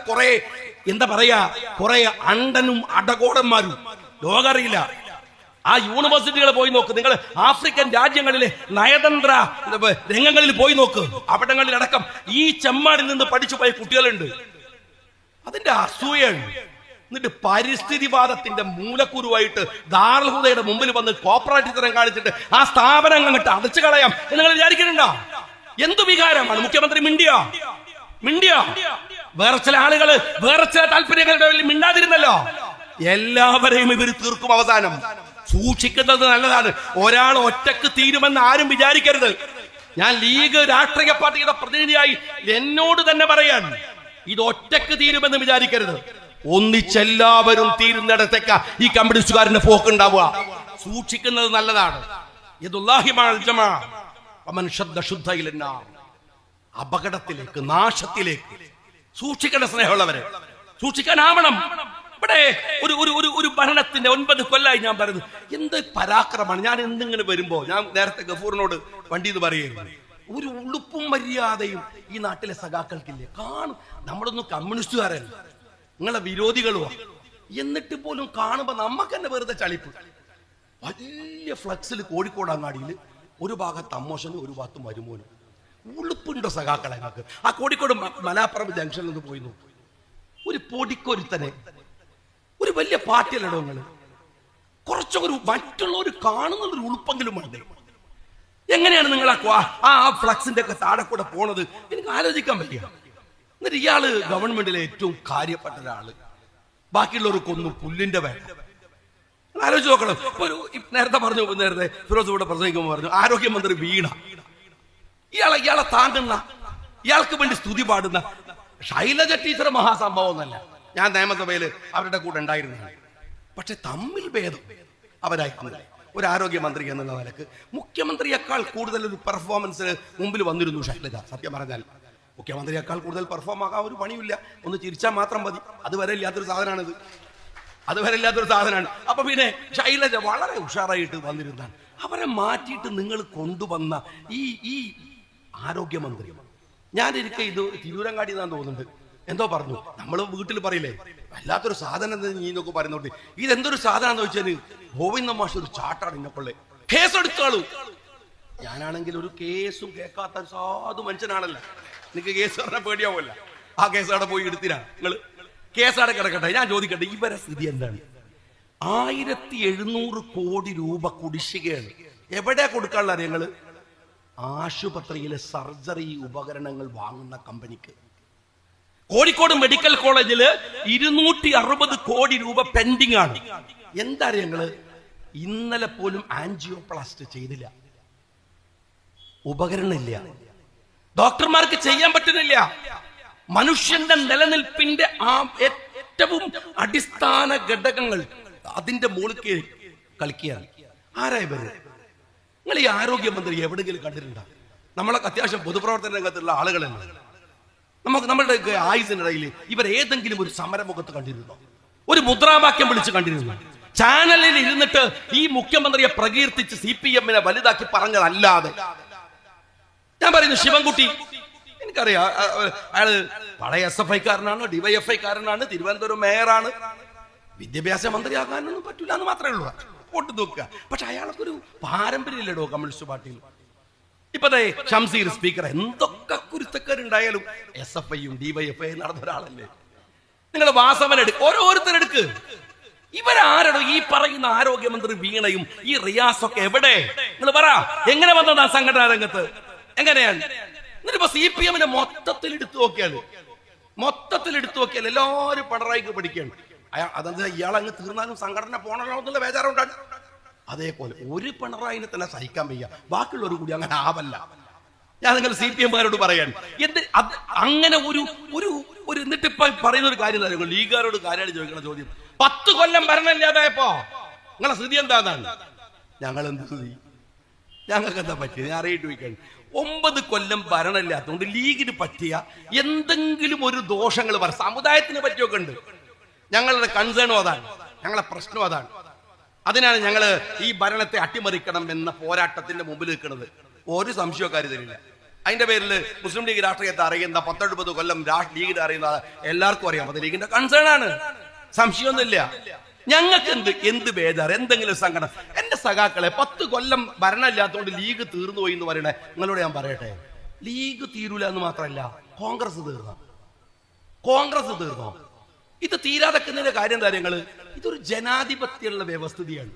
കുറെ അണ്ടനും അടകോടന്മാരും ലോകം അറിയില്ല. ആ യൂണിവേഴ്സിറ്റികൾ പോയി നോക്ക്. നിങ്ങൾ ആഫ്രിക്കൻ രാജ്യങ്ങളിലെ നയതന്ത്ര രംഗങ്ങളിൽ പോയി നോക്ക്. അവിടങ്ങളിലടക്കം ഈ ചെമ്മാടിൽ നിന്ന് പഠിച്ചു പോയ കുട്ടികളുണ്ട്. അതിന്റെ അസൂയാണ്. എന്നിട്ട് പരിസ്ഥിതിവാദത്തിന്റെ മൂലക്കുരുവായിട്ട് ദാറുൽ ഹുദയുടെ മുമ്പിൽ വന്ന് കോപ്പറേറ്റീവ് തരം കാണിച്ചിട്ട് ആ സ്ഥാപനം അങ്ങോട്ട് അടച്ചു കളയാം എന്ന് നിങ്ങൾ വിചാരിക്കുന്നുണ്ടോ? എന്തു വികാരമാണ്? മുഖ്യമന്ത്രി മിണ്ടിയോ? വേറെ ചില ആളുകള് വേറെ ചില താല്പര്യങ്ങളുടെ മിണ്ടാതിരുന്നല്ലോ. എല്ലാവരെയും ഇവർ തീർക്കും. അവസാനം സൂക്ഷിക്കുന്നത് നല്ലതാണ്. ഒരാൾ ഒറ്റക്ക് തീരുമെന്ന് ആരും വിചാരിക്കരുത്. ഞാൻ ലീഗ് രാഷ്ട്രീയ പാർട്ടിയുടെ പ്രതിനിധിയായി എന്നോട് തന്നെ പറയാൻ, ഇത് ഒറ്റക്ക് തീരുമെന്ന് വിചാരിക്കരുത്. ഒന്നിച്ചെല്ലാവരും തീരുന്നിടത്തേക്ക് ഈ കമ്മ്യൂണിസ്റ്റുകാരന്റെ പോക്കുണ്ടാവുക. സൂക്ഷിക്കുന്നത് നല്ലതാണ്. അപകടത്തിലേക്ക്, നാശത്തിലേക്ക് സൂക്ഷിക്കേണ്ട സ്നേഹമുള്ളവരെ, സൂക്ഷിക്കാനാവണം. ഇവിടെ ഒരു ഭരണത്തിന്റെ 9 കൊല്ലായി ഞാൻ പറയുന്നത് എന്ത് പരാക്രമമാണ്. ഞാൻ എന്തിങ്ങനെ വരുമ്പോ ഞാൻ നേരത്തെ ഗഫൂറിനോട് വണ്ടിന്ന് പറയുന്നു, ഒരു ഉളുപ്പും മര്യാദയും ഈ നാട്ടിലെ സഖാക്കൾക്കില്ലേ? കാണും, നമ്മളൊന്നും കമ്മ്യൂണിസ്റ്റുകാരല്ല, നിങ്ങളെ വിരോധികളുവാ. എന്നിട്ട് പോലും കാണുമ്പോ നമുക്ക് തന്നെ വെറുതെ ചളിപ്പ്. വലിയ ഫ്ലക്സിൽ കോഴിക്കോട് അങ്ങാടിയിൽ ഒരു ഭാഗത്ത് അമ്മോശനും ഒരു ഭാഗത്ത് മരുമോനും. ഉളുപ്പുണ്ടോ സഖാക്കളെ ഞങ്ങൾക്ക്? ആ കോഴിക്കോട് മലാപ്പുറം ജംഗ്ഷനിൽ നിന്ന് പോയി നോക്കും, ഒരു പൊടിക്കൊരുത്തനെ, ഒരു വലിയ പാർട്ടിയല്ലടോ നിങ്ങള്, കുറച്ചൊരു മറ്റുള്ളവർ കാണുന്നുള്ളൊരു ഉളുപ്പെങ്കിലും വേണ്ടേ? എങ്ങനെയാണ് നിങ്ങൾ ആ ഫ്ലക്സിന്റെ ഒക്കെ താഴെ കൂടെ പോണത്? എനിക്ക് ആലോചിക്കാൻ പറ്റിയ. എന്നിട്ട് ഇയാള് ഗവൺമെന്റിലെ ഏറ്റവും കാര്യപ്പെട്ട ഒരാള്, ബാക്കിയുള്ളവർക്കൊന്നും പുല്ലിന്റെ വേണ്ട. ആലോചിച്ച് നോക്കണം. നേരത്തെ ഫിറോസ് ഇവിടെ പ്രസംഗിക്കുമ്പോൾ പറഞ്ഞു ആരോഗ്യമന്ത്രി വീണ, ഇയാളെ താങ്ങുന്ന, ഇയാൾക്ക് വേണ്ടി സ്തുതി പാടുന്ന ശൈലജ ടീച്ചർ മഹാസംഭവം എന്നല്ല. ഞാൻ നിയമസഭയിൽ അവരുടെ കൂടെ ഉണ്ടായിരുന്നതാണ്. പക്ഷെ തമ്മിൽ ഭേദം അവരായിരുന്നില്ല. ഒരു ആരോഗ്യമന്ത്രി എന്നുള്ള നിലക്ക് മുഖ്യമന്ത്രിയേക്കാൾ കൂടുതൽ ഒരു പെർഫോമൻസിന് മുമ്പിൽ വന്നിരുന്നു ശൈലജ. സത്യം പറഞ്ഞാൽ മുഖ്യമന്ത്രിയേക്കാൾ കൂടുതൽ പെർഫോം ആകാൻ ഒരു പണിയില്ല, ഒന്ന് ചിരിച്ചാൽ മാത്രം മതി. അതുവരെ ഇല്ലാത്തൊരു സാധനമാണിത്, അതുവരെ ഇല്ലാത്തൊരു സാധനമാണ്. അപ്പൊ പിന്നെ ശൈലജ വളരെ ഉഷാറായിട്ട് വന്നിരുന്നാണ്. അവരെ മാറ്റിയിട്ട് നിങ്ങൾ കൊണ്ടുവന്ന ഈ ആരോഗ്യമന്ത്രി, ഞാനിരിക്കെ ഇത് തിരൂരങ്ങാടി എന്നാന്ന് തോന്നുന്നുണ്ട്, എന്തോ പറഞ്ഞു. നമ്മൾ വീട്ടിൽ പറയില്ലേ വല്ലാത്തൊരു സാധനം നീ എന്നൊക്കെ പറയുന്നോട്ട്, ഇതെന്തൊരു സാധനം എന്ന് വെച്ചാൽ ഗോവിന്ദ മാഷ് ഒരു ചാട്ടാണ് ഇന്നക്കൊള്ളേ, കേസെടുത്തോളൂ. ഞാനാണെങ്കിൽ ഒരു കേസും കേൾക്കാത്ത സാധു മനുഷ്യനാണല്ലോ. നിനക്ക് കേസ് പറഞ്ഞാൽ പേടിയാവുമല്ല. ആ കേസ് അവിടെ പോയി എടുത്തിനാ നിങ്ങള്, കേസ് അവിടെ കിടക്കട്ടെ. ഞാൻ ചോദിക്കട്ടെ, ഇവരെ സ്ഥിതി എന്താണ്? 1700 കോടി രൂപ കുടിശ്ശികയാണ്. എവിടെയാ കൊടുക്കാനുള്ള അറിയങ്ങള്? ആശുപത്രിയിലെ സർജറി ഉപകരണങ്ങൾ വാങ്ങുന്ന കമ്പനിക്ക്. കോഴിക്കോട് മെഡിക്കൽ കോളേജില് 260 കോടി രൂപ പെൻഡിങ് ആണ്. എന്താ അറിയങ്ങള്? ഇന്നലെ പോലും ആൻജിയോപ്ലാസ്റ്റ് ചെയ്തില്ല, ഉപകരണമില്ല, ഡോക്ടർമാർക്ക് ചെയ്യാൻ പറ്റുന്നില്ല. മനുഷ്യന്റെ നിലനിൽപ്പിന്റെ ആ ഏറ്റവും അടിസ്ഥാന ഘടകങ്ങൾ അതിന്റെ മുകളിൽ കളിക്കുകയാണ്. ആരാ ഇവര്? നിങ്ങൾ ഈ ആരോഗ്യമന്ത്രി എവിടെയെങ്കിലും കണ്ടിട്ടുണ്ടോ? നമ്മളൊക്കെ അത്യാവശ്യം പൊതുപ്രവർത്തന രംഗത്തുള്ള ആളുകളല്ല. നമ്മളുടെ ആയുസിനിടയിൽ ഇവർ ഏതെങ്കിലും ഒരു സമരമുഖത്ത് കണ്ടിരുന്നോ? ഒരു മുദ്രാവാക്യം വിളിച്ച് കണ്ടിരുന്നു? ചാനലിൽ ഇരുന്നിട്ട് ഈ മുഖ്യമന്ത്രിയെ പ്രകീർത്തിച്ച് CPM വലുതാക്കി പറഞ്ഞതല്ലാതെ. ഞാൻ പറയുന്നു ശിവൻകുട്ടി, എനിക്കറിയാം അയാള് പഴയ SFI കാരനാണ്, DYFI കാരനാണ്, തിരുവനന്തപുരം മേയറാണ്. വിദ്യാഭ്യാസ മന്ത്രിയാകാനൊന്നും പറ്റൂല എന്ന് മാത്രമേ ഉള്ളൂ, വോട്ട് നോക്കുക. പക്ഷെ അയാൾക്കൊരു പാരമ്പര്യം ഇല്ലടോ കമ്മ്യൂണിസ്റ്റ് പാർട്ടിയിൽ. ഇപ്പത്തെ ഷംസീർ സ്പീക്കർ, എന്തൊക്കെ കുരുത്തക്കാരുണ്ടായാലും SFIയും DYFI നടന്ന ഒരാളല്ലേ. നിങ്ങൾ വാസവനെടുക്ക്, ഓരോരുത്തരെടുക്ക്. ഇവരാരടോ ഈ പറയുന്ന ആരോഗ്യമന്ത്രി വീണയും ഈ റിയാസൊക്കെ എവിടെ? നിങ്ങൾ പറ, എങ്ങനെ വന്നതാ സംഘടനാ രംഗത്ത്? എങ്ങനെയാണ്? എന്നിട്ടിപ്പോ CPM മൊത്തത്തിൽ എടുത്തു നോക്കിയാൽ എല്ലാവരും പിണറായിക്ക് പഠിക്കുകയാണ്. അതെന്താ ഇയാളങ്ങ് തീർന്നാലും സംഘടന പോണല്ലോ എന്നുള്ള ബേജാറുണ്ടാണ്. അതേപോലെ ഒരു പിണറായിനെ തന്നെ സഹിക്കാൻ വയ്യ, ബാക്കിയുള്ളവർ കൂടി അങ്ങനെ ആവല്ല. ഞാൻ നിങ്ങൾ CPMകാരോട് പറയാൻ അങ്ങനെ ഒരു എന്നിട്ട് ഇപ്പൊ പറയുന്ന ഒരു കാര്യം എന്താ? ലീഗുകാരോട് കാര്യമായിട്ട് ചോദിക്കണ ചോദ്യം, 10 കൊല്ലം ഭരണമില്ലാതായപ്പോ നിങ്ങളെ സ്ഥിതി എന്താന്നാണ്? ഞങ്ങൾ എന്ത് സ്ഥിതി? ഞങ്ങൾക്ക് എന്താ പറ്റിയത്? ഞാൻ അറിയിട്ട് ചോദിക്കാൻ, 9 കൊല്ലം ഭരണമില്ലാത്തതുകൊണ്ട് ലീഗിന് പറ്റിയ എന്തെങ്കിലും ഒരു ദോഷങ്ങൾ പറ, സമുദായത്തിനെ പറ്റിയൊക്കെ ഉണ്ട്. ഞങ്ങളുടെ കൺസേണും അതാണ്, ഞങ്ങളെ പ്രശ്നം അതാണ്. അതിനാണ് ഞങ്ങൾ ഈ ഭരണത്തെ അട്ടിമറിക്കണം എന്ന പോരാട്ടത്തിന്റെ മുമ്പിൽ നിൽക്കുന്നത്. ഒരു സംശയവും കാര്യത്തിലില്ല. അതിന്റെ പേരിൽ മുസ്ലിം ലീഗ് രാഷ്ട്രീയത്തെ അറിയുന്ന 19 കൊല്ലം ലീഗിനെ അറിയുന്ന എല്ലാവർക്കും അറിയാം. അത് ലീഗിന്റെ കൺസേൺ ആണ്, സംശയമൊന്നുമില്ല. ഞങ്ങൾക്ക് എന്ത് ബേജാറ്? എന്തെങ്കിലും സങ്കടം? എന്റെ സഖാക്കളെ, 10 കൊല്ലം ഭരണമില്ലാത്തതുകൊണ്ട് ലീഗ് തീർന്നു പോയി എന്ന് പറയണേ. നിങ്ങളോട് ഞാൻ പറയട്ടെ, ലീഗ് തീരൂല എന്ന് മാത്രമല്ല, കോൺഗ്രസ് തീർന്നോ? ഇത് തീരാതെക്കുന്നതിന്റെ കാര്യം കാര്യങ്ങള്, ഇതൊരു ജനാധിപത്യമുള്ള വ്യവസ്ഥിതിയാണ്.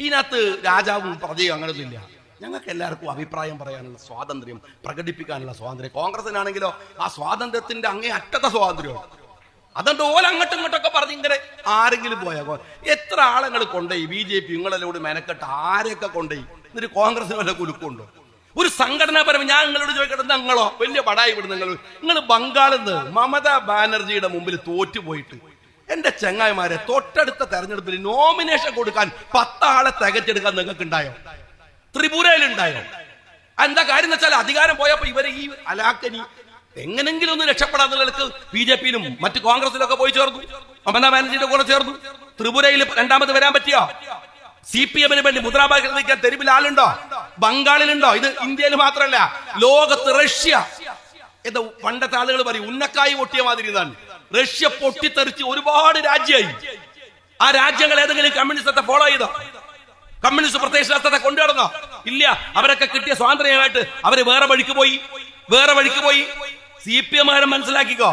ഇതിനകത്ത് രാജാവും പ്രജയും അങ്ങനൊന്നുമില്ല. ഞങ്ങൾക്ക് എല്ലാവർക്കും അഭിപ്രായം പറയാനുള്ള സ്വാതന്ത്ര്യം, പ്രകടിപ്പിക്കാനുള്ള സ്വാതന്ത്ര്യം. കോൺഗ്രസിനാണെങ്കിലോ ആ സ്വാതന്ത്ര്യത്തിന്റെ അങ്ങേ അറ്റത്തെ സ്വാതന്ത്ര്യമാണ്. അതുകൊണ്ട് അങ്ങോട്ടും ഇങ്ങോട്ടൊക്കെ പറഞ്ഞ് ഇങ്ങനെ ആരെങ്കിലും പോയാൽ എത്ര ആളുകൾ കൊണ്ടുപോയി BJP നിങ്ങളെല്ലോട് മെനക്കെട്ട് ആരെയൊക്കെ കൊണ്ടുപോയി. എന്നിട്ട് കോൺഗ്രസിന് വല്ല കുലുക്കുണ്ടോ? ഒരു സംഘടനാപരം ഞാൻ നിങ്ങളോട് ചോദിക്കട്ടെ, നിങ്ങളോ വലിയ പടായി വിടും. നിങ്ങൾ ബംഗാളിൽ നിന്ന് മമതാ ബാനർജിയുടെ മുമ്പിൽ തോറ്റുപോയിട്ട് എന്റെ ചങ്ങായിമാരെ, തൊട്ടടുത്ത തെരഞ്ഞെടുപ്പിൽ നോമിനേഷൻ കൊടുക്കാൻ 10 ആളെ തികച്ചെടുക്കാൻ നിങ്ങൾക്ക് ഉണ്ടായോ? ത്രിപുരയിൽ ഉണ്ടായോ? എന്താ കാര്യം എന്ന് വെച്ചാൽ അധികാരം പോയപ്പോ ഇവരെ ഈ അലാക്കനി എങ്ങനെങ്കിലും ഒന്ന് രക്ഷപ്പെടാന്നുള്ളവർക്ക് BJP-യിലും മറ്റു കോൺഗ്രസിലൊക്കെ പോയി ചേർന്നു, മമതാ ബാനർജിയുടെ കൂടെ ചേർന്നു. ത്രിപുരയിൽ 2ാമത് വരാൻ പറ്റിയോ? CPM-ന് വേണ്ടി മുദ്രാവാക്യം തെരുവിൽ ആളുണ്ടോ? ബംഗാളിലുണ്ടോ? ഇത് ഇന്ത്യയിൽ മാത്രമല്ല, ലോകത്ത് റഷ്യ, ഇത് പണ്ടത്തെ ആളുകൾ പറയും ഉന്നക്കായി പൊട്ടിയ മാതിരി ഇതാണ്. റഷ്യ പൊട്ടിത്തെറിച്ച് ഒരുപാട് രാജ്യമായി. ആ രാജ്യങ്ങൾ ഏതെങ്കിലും കമ്മ്യൂണിസ്റ്റത്തെ ഫോളോ ചെയ്തോ? കമ്മ്യൂണിസ്റ്റ് പ്രത്യയശാസ്ത്രത്തെ കൊണ്ടുവരണോ? ഇല്ല. അവരൊക്കെ കിട്ടിയ സ്വാതന്ത്ര്യമായിട്ട് അവര് വേറെ വഴിക്ക് പോയി. CPM-കാരൻ മനസ്സിലാക്കിക്കോ,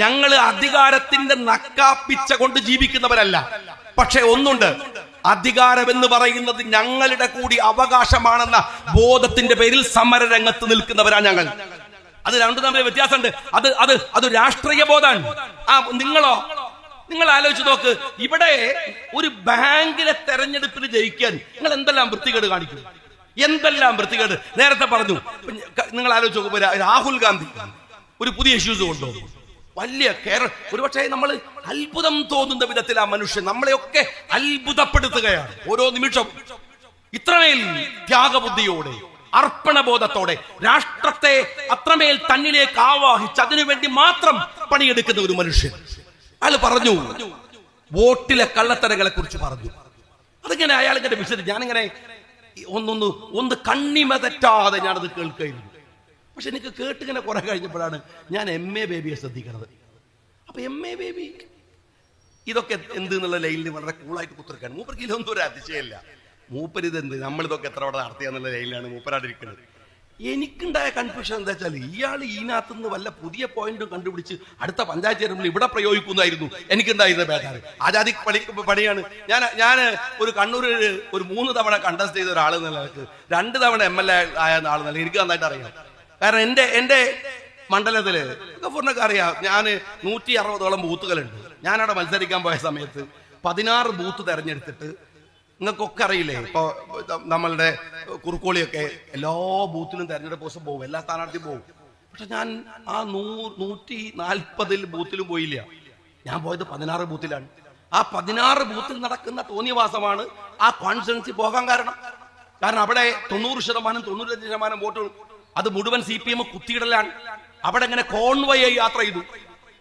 ഞങ്ങള് അധികാരത്തിന്റെ നക്കാപ്പിച്ച കൊണ്ട് ജീവിക്കുന്നവരല്ല. പക്ഷെ ഒന്നുണ്ട്, അധികാരം എന്ന് പറയുന്നത് ഞങ്ങളുടെ കൂടി അവകാശമാണെന്ന ബോധത്തിന്റെ പേരിൽ സമരരംഗത്ത് നിൽക്കുന്നവരാ ഞങ്ങൾ. അത് രണ്ടു തമ്മിൽ വ്യത്യാസമുണ്ട്. അത് രാഷ്ട്രീയ ബോധമാണ്. നിങ്ങൾ ആലോചിച്ച് നോക്ക്, ഇവിടെ ഒരു ബാങ്കിലെ തെരഞ്ഞെടുപ്പിന് ജയിക്കാൻ നിങ്ങൾ എന്തെല്ലാം വൃത്തികേട് കാണിക്കും, എന്തെല്ലാം വൃത്തികേട്. നേരത്തെ പറഞ്ഞു, നിങ്ങൾ ആലോചിച്ച് നോക്കുമ്പോ രാഹുൽ ഗാന്ധി ഒരു പുതിയ ഇഷ്യൂസ് കൊണ്ടുപോകും. വലിയ ഒരുപക്ഷെ നമ്മൾ അത്ഭുതം തോന്നുന്ന വിധത്തിൽ ആ മനുഷ്യൻ നമ്മളെയൊക്കെ അത്ഭുതപ്പെടുത്തുകയാണ് ഓരോ നിമിഷം. ഇത്രമേൽ ത്യാഗബുദ്ധിയോടെ, അർപ്പണബോധത്തോടെ രാഷ്ട്രത്തെ അത്രമേൽ തന്നിലേക്ക് ആവാഹിച്ച് അതിനുവേണ്ടി മാത്രം പണിയെടുക്കുന്ന ഒരു മനുഷ്യൻ. അയാൾ പറഞ്ഞു, വോട്ടിലെ കള്ളത്തരങ്ങളെ കുറിച്ച് പറഞ്ഞു. അതിങ്ങനെ അയാളിങ്ങനെ വിശദീകരിച്ചു. ഞാനിങ്ങനെ ഒന്ന് കണ്ണിമ തെറ്റാതെ ഞാനത് കേൾക്കുകയായിരുന്നു. പക്ഷെ എനിക്ക് കേട്ടിങ്ങനെ കുറെ കഴിഞ്ഞപ്പോഴാണ് ഞാൻ MA ബേബിയെ ശ്രദ്ധിക്കുന്നത്. അപ്പൊ MA ബേബി ഇതൊക്കെ എന്ത് എന്നുള്ള ലൈനിൽ വളരെ കൂളായിട്ട് കുത്തിരിക്കാണ്. മൂപ്പർക്ക് ഇതൊന്നും ഒരു അതിശയമില്ല. മൂപ്പര് ഇതെന്ത് നമ്മളിതൊക്കെ എത്ര അവിടെ നടത്തിയാന്നുള്ള ലൈനിലാണ് മൂപ്പരാടിരിക്കുന്നത്. എനിക്കുണ്ടായ കൺഫ്യൂഷൻ എന്താ വെച്ചാൽ, ഇയാൾ ഇതിനകത്തുനിന്ന് വല്ല പുതിയ പോയിന്റും കണ്ടുപിടിച്ച് അടുത്ത പഞ്ചായത്ത് തെരഞ്ഞെടുപ്പിൽ ഇവിടെ പ്രയോഗിക്കുന്നതായിരുന്നു എനിക്കുണ്ടായിരുന്ന ബേജാറ്. ആജാദി പണിയാണ്. ഞാൻ ഒരു കണ്ണൂരിൽ ഒരു 3 തവണ കണ്ടസ്റ്റ് ചെയ്ത ഒരാൾ എന്നുള്ള നിലക്ക് 2 തവണ MLA ആയ ആൾ എന്നുള്ള എനിക്ക് നന്നായിട്ട് അറിയാം. കാരണം എന്റെ മണ്ഡലത്തില് ഗവർണർക്ക് അറിയാം, ഞാൻ 160ഓളം ബൂത്തുകളുണ്ട്. ഞാനവിടെ മത്സരിക്കാൻ പോയ സമയത്ത് 16 ബൂത്ത് തെരഞ്ഞെടുത്തിട്ട്, നിങ്ങൾക്കൊക്കെ അറിയില്ലേ, ഇപ്പൊ നമ്മളുടെ കുറുക്കോളിയൊക്കെ എല്ലാ ബൂത്തിലും തെരഞ്ഞെടുപ്പ് ദിവസം പോകും, എല്ലാ സ്ഥാനാർത്ഥിയും പോകും. പക്ഷെ ഞാൻ ആ 140 ബൂത്തിലും പോയില്ല. ഞാൻ പോയത് 16 ബൂത്തിലാണ്. ആ 16 ബൂത്തിൽ നടക്കുന്ന തോന്നിയവാസമാണ് ആ കോൺസ്റ്റിറ്റ്യുവൻസി പോകാൻ കാരണം. അവിടെ 90%, 95% വോട്ട് അത് മുഴുവൻ CPM കുത്തിയിടലാണ്. അവിടെ ഇങ്ങനെ കോൺവോയ് യാത്ര ചെയ്തു,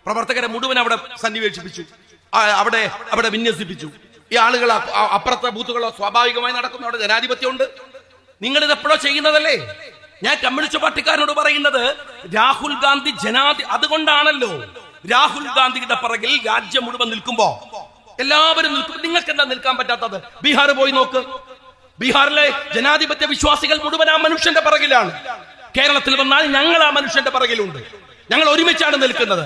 പ്രവർത്തകരെ മുഴുവൻ അവിടെ സന്നിവേശിപ്പിച്ചു, അവിടെ വിന്യസിപ്പിച്ചു. ഈ ആളുകൾ അപ്പുറത്തെ ബൂത്തുകളോ സ്വാഭാവികമായി നടക്കുന്നു. അവിടെ ജനാധിപത്യമുണ്ട്. നിങ്ങൾ ഇത് എപ്പോഴോ ചെയ്യുന്നതല്ലേ? ഞാൻ കമ്മ്യൂണിസ്റ്റ് പാർട്ടിക്കാരനോട് പറയുന്നത്, രാഹുൽ ഗാന്ധി അതുകൊണ്ടാണല്ലോ രാഹുൽ ഗാന്ധിയുടെ പിറകിൽ രാജ്യം മുഴുവൻ നിൽക്കുമ്പോ എല്ലാവരും നിൽക്കും. നിങ്ങൾക്ക് എന്താ നിൽക്കാൻ പറ്റാത്തത്? ബീഹാർ പോയി നോക്ക്. ബീഹാറിലെ ജനാധിപത്യ വിശ്വാസികൾ മുഴുവൻ ആ മനുഷ്യന്റെ പിറകിലാണ്. കേരളത്തിൽ വന്നാൽ ഞങ്ങൾ ആ മനുഷ്യന്റെ പിറകിലുണ്ട്. ഞങ്ങൾ ഒരുമിച്ചാണ് നിൽക്കുന്നത്.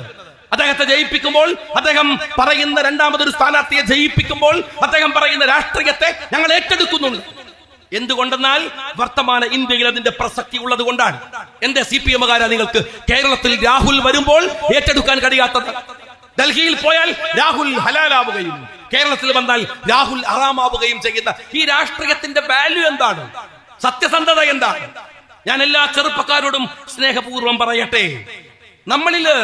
അദ്ദേഹത്തെ ജയിപ്പിക്കുമ്പോൾ, അദ്ദേഹം പറയുന്ന 2ാമതൊരു സ്ഥാനാർത്ഥിയെ ജയിപ്പിക്കുമ്പോൾ അദ്ദേഹം പറയുന്ന രാഷ്ട്രീയത്തെ ഞങ്ങൾ ഏറ്റെടുക്കുന്നുണ്ട്. എന്തുകൊണ്ടെന്നാൽ വർത്തമാന ഇന്ത്യയിൽ അതിന്റെ പ്രസക്തി ഉള്ളത് കൊണ്ടാണ്. എന്റെ CPM-കാരാ നിങ്ങൾക്ക് കേരളത്തിൽ രാഹുൽ വരുമ്പോൾ ഏറ്റെടുക്കാൻ കഴിയാത്തത്? ഡൽഹിയിൽ പോയാൽ രാഹുൽ ഹലാലാവുകയും കേരളത്തിൽ വന്നാൽ രാഹുൽ ഹറാമാവുകയും ചെയ്യുന്ന ഈ രാഷ്ട്രീയത്തിന്റെ വാല്യൂ എന്താണ്? സത്യസന്ധത എന്താണ്? ഞാൻ എല്ലാ ചെറുപ്പക്കാരോടും സ്നേഹപൂർവ്വം പറയട്ടെ, നമ്മളില്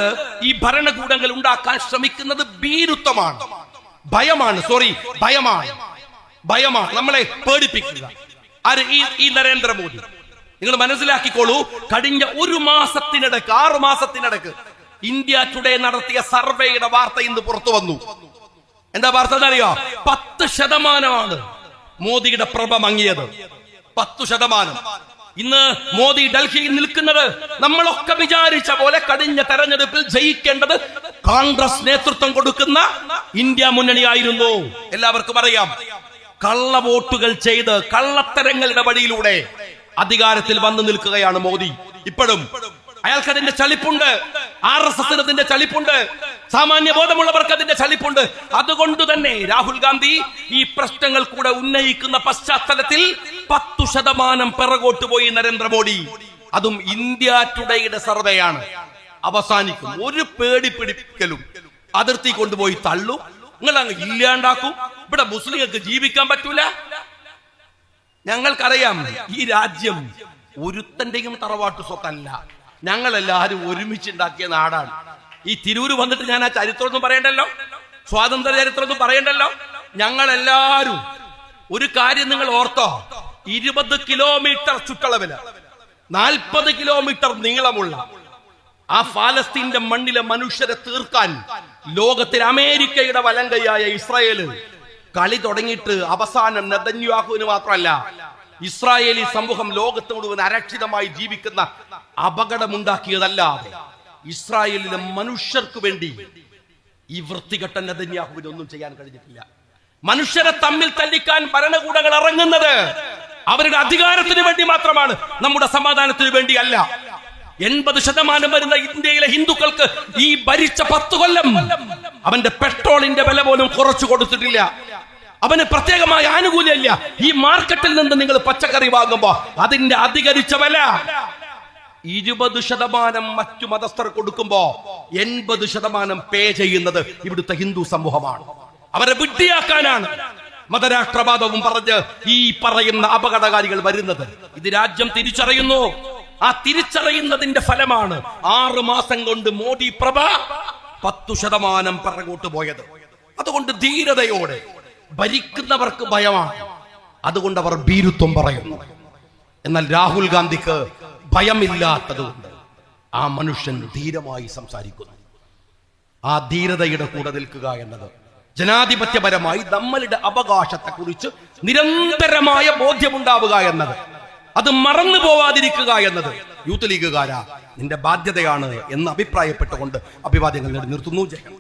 ഈ ഭരണകൂടങ്ങൾ ഉണ്ടാക്കാൻ ശ്രമിക്കുന്നത് ഭീരുത്വമാണ്, ഭയമാണ്. ഭയമാണ് നമ്മളെ പേടിപ്പിക്കുക. ഈ നരേന്ദ്രമോദി, നിങ്ങൾ മനസ്സിലാക്കിക്കോളൂ, കഴിഞ്ഞ 1 മാസത്തിനിടക്ക് 6 മാസത്തിനിടക്ക് ഇന്ത്യ ടുഡേ നടത്തിയ സർവേയുടെ വാർത്ത ഇന്ന് പുറത്തു വന്നു. എന്താ വാർത്ത എന്നറിയോ? 10% മോദിയുടെ പ്രഭ മങ്ങിയത്. 10%. ഇന്ന് മോദി ഡൽഹിയിൽ നിൽക്കുന്നത് നമ്മളൊക്കെ വിചാരിച്ച പോലെ കഴിഞ്ഞ തെരഞ്ഞെടുപ്പിൽ ജയിക്കേണ്ടത് കോൺഗ്രസ് നേതൃത്വം കൊടുക്കുന്ന ഇന്ത്യ മുന്നണിയായിരുന്നു. എല്ലാവർക്കും അറിയാം, കള്ളവോട്ടുകൾ ചെയ്ത് കള്ളത്തരങ്ങളുടെ വഴിയിലൂടെ അധികാരത്തിൽ വന്നു നിൽക്കുകയാണ് മോദി. ഇപ്പോഴും അയാൾക്ക് അതിന്റെ ചലിപ്പുണ്ട്, RSS-ന് അതിന്റെ ചലിപ്പുണ്ട്, സാമാന്യ ബോധമുള്ളവർക്ക് അതിന്റെ ചലിപ്പുണ്ട്. അതുകൊണ്ട് തന്നെ രാഹുൽ ഗാന്ധി ഈ പ്രശ്നങ്ങൾ കൂടെ ഉന്നയിക്കുന്ന പശ്ചാത്തലത്തിൽ 10% പിറകോട്ട് പോയി നരേന്ദ്രമോദി. അതും ഇന്ത്യ ടുഡേയുടെ സർവേയാണ്. അവസാനിക്കും. ഒരു പേടി പിടിക്കലും അതിർത്തി കൊണ്ടുപോയി തള്ളും, നിങ്ങൾ അങ്ങ് ഇല്ലാണ്ടാക്കും. ഇവിടെ മുസ്ലിങ്ങൾക്ക് ജീവിക്കാൻ പറ്റൂല. ഞങ്ങൾക്കറിയാം, ഈ രാജ്യം ഒരുത്തന്റെയും തറവാട്ടു സ്വത്തല്ല, ഞങ്ങളെല്ലാവരും ഒരുമിച്ചുണ്ടാക്കിയ നാടാണ്. ഈ തിരൂര് വന്നിട്ട് ഞാൻ ആ ചരിത്രമൊന്നും പറയണ്ടല്ലോ. സ്വാതന്ത്ര്യ ചരിത്രം ഒന്നും പറയണ്ടല്ലോ. ഞങ്ങൾ എല്ലാവരും ഒരു കാര്യം നിങ്ങൾ ഓർത്തോ, 20 കിലോമീറ്റർ ചുറ്റളവില് 40 കിലോമീറ്റർ നീളമുള്ള ആ ഫലസ്തീന്റെ മണ്ണിലെ മനുഷ്യരെ തീർക്കാൻ ലോകത്തിൽ അമേരിക്കയുടെ വലങ്കയായ ഇസ്രായേല് കളി തുടങ്ങിയിട്ട് അവസാനം നെതന്യാഹുവിന് മാത്രമല്ല ഇസ്രായേലി സമൂഹം ലോകത്ത് മുഴുവൻ അരക്ഷിതമായി ജീവിക്കുന്ന അപകടമുണ്ടാക്കിയതല്ലാതെ ഇസ്രായേലിലെ മനുഷ്യർക്ക് വേണ്ടി ഈ വൃത്തികെട്ട നെതന്യാഹുവിന് ഒന്നും ചെയ്യാൻ കഴിഞ്ഞിട്ടില്ല. മനുഷ്യരെ തമ്മിൽ തല്ലിക്കാൻ ഭരണകൂടങ്ങൾ ഇറങ്ങുന്നത് അവരുടെ അധികാരത്തിന് വേണ്ടി മാത്രമാണ്, നമ്മുടെ സമാധാനത്തിന് വേണ്ടിയല്ല. 80% വരുന്ന ഇന്ത്യയിലെ ഹിന്ദുക്കൾക്ക് ഈ ഭരിച്ച 10 കൊല്ലം അവന്റെ പെട്രോളിന്റെ വില പോലും കുറച്ചു കൊടുത്തിട്ടില്ല. അവന് പ്രത്യേകമായ ആനുകൂല്യമില്ല. ഈ മാർക്കറ്റിൽ നിന്ന് നിങ്ങൾ പച്ചക്കറി വാങ്ങുമ്പോ അതിന്റെ അധികരിച്ച വില 20% മറ്റു മതസ്ഥർ കൊടുക്കുമ്പോ 80% പേ ചെയ്യുന്നത് ഇവിടുത്തെ ഹിന്ദു സമൂഹമാണ്. അവരെ വിഡ്ഢിയാക്കാനാണ് മതരാഷ്ട്രവാദവും പറഞ്ഞ് ഈ പറയുന്ന അപകടകാരികൾ വരുന്നത്. ഇത് രാജ്യം തിരിച്ചറിയുന്നു. ആ തിരിച്ചറിയുന്നതിന്റെ ഫലമാണ് 6 മാസം കൊണ്ട് മോദി പ്രഭ 10% പിറകോട്ട് പോയത്. അതുകൊണ്ട് ധീരതയോടെ ഭരിക്കുന്നവർക്ക് ഭയമാണ്, അതുകൊണ്ട് അവർ ഭീരുത്വം പറയുന്നു. എന്നാൽ രാഹുൽ ഗാന്ധിക്ക് ഭയമില്ലാത്തതുകൊണ്ട് ആ മനുഷ്യൻ ധീരമായി സംസാരിക്കുന്നു. ആ ധീരതയുടെ കൂടെ നിൽക്കുക എന്നത് ജനാധിപത്യപരമായി നമ്മളുടെ അവകാശത്തെ കുറിച്ച് നിരന്തരമായ ബോധ്യമുണ്ടാവുക എന്നത്, അത് മറന്നു പോവാതിരിക്കുക എന്നത് യൂത്ത് ലീഗുകാരാ നിന്റെ ബാധ്യതയാണ് എന്ന് അഭിപ്രായപ്പെട്ടുകൊണ്ട് അഭിവാദ്യങ്ങൾ നിർത്തുന്നു. ജയം.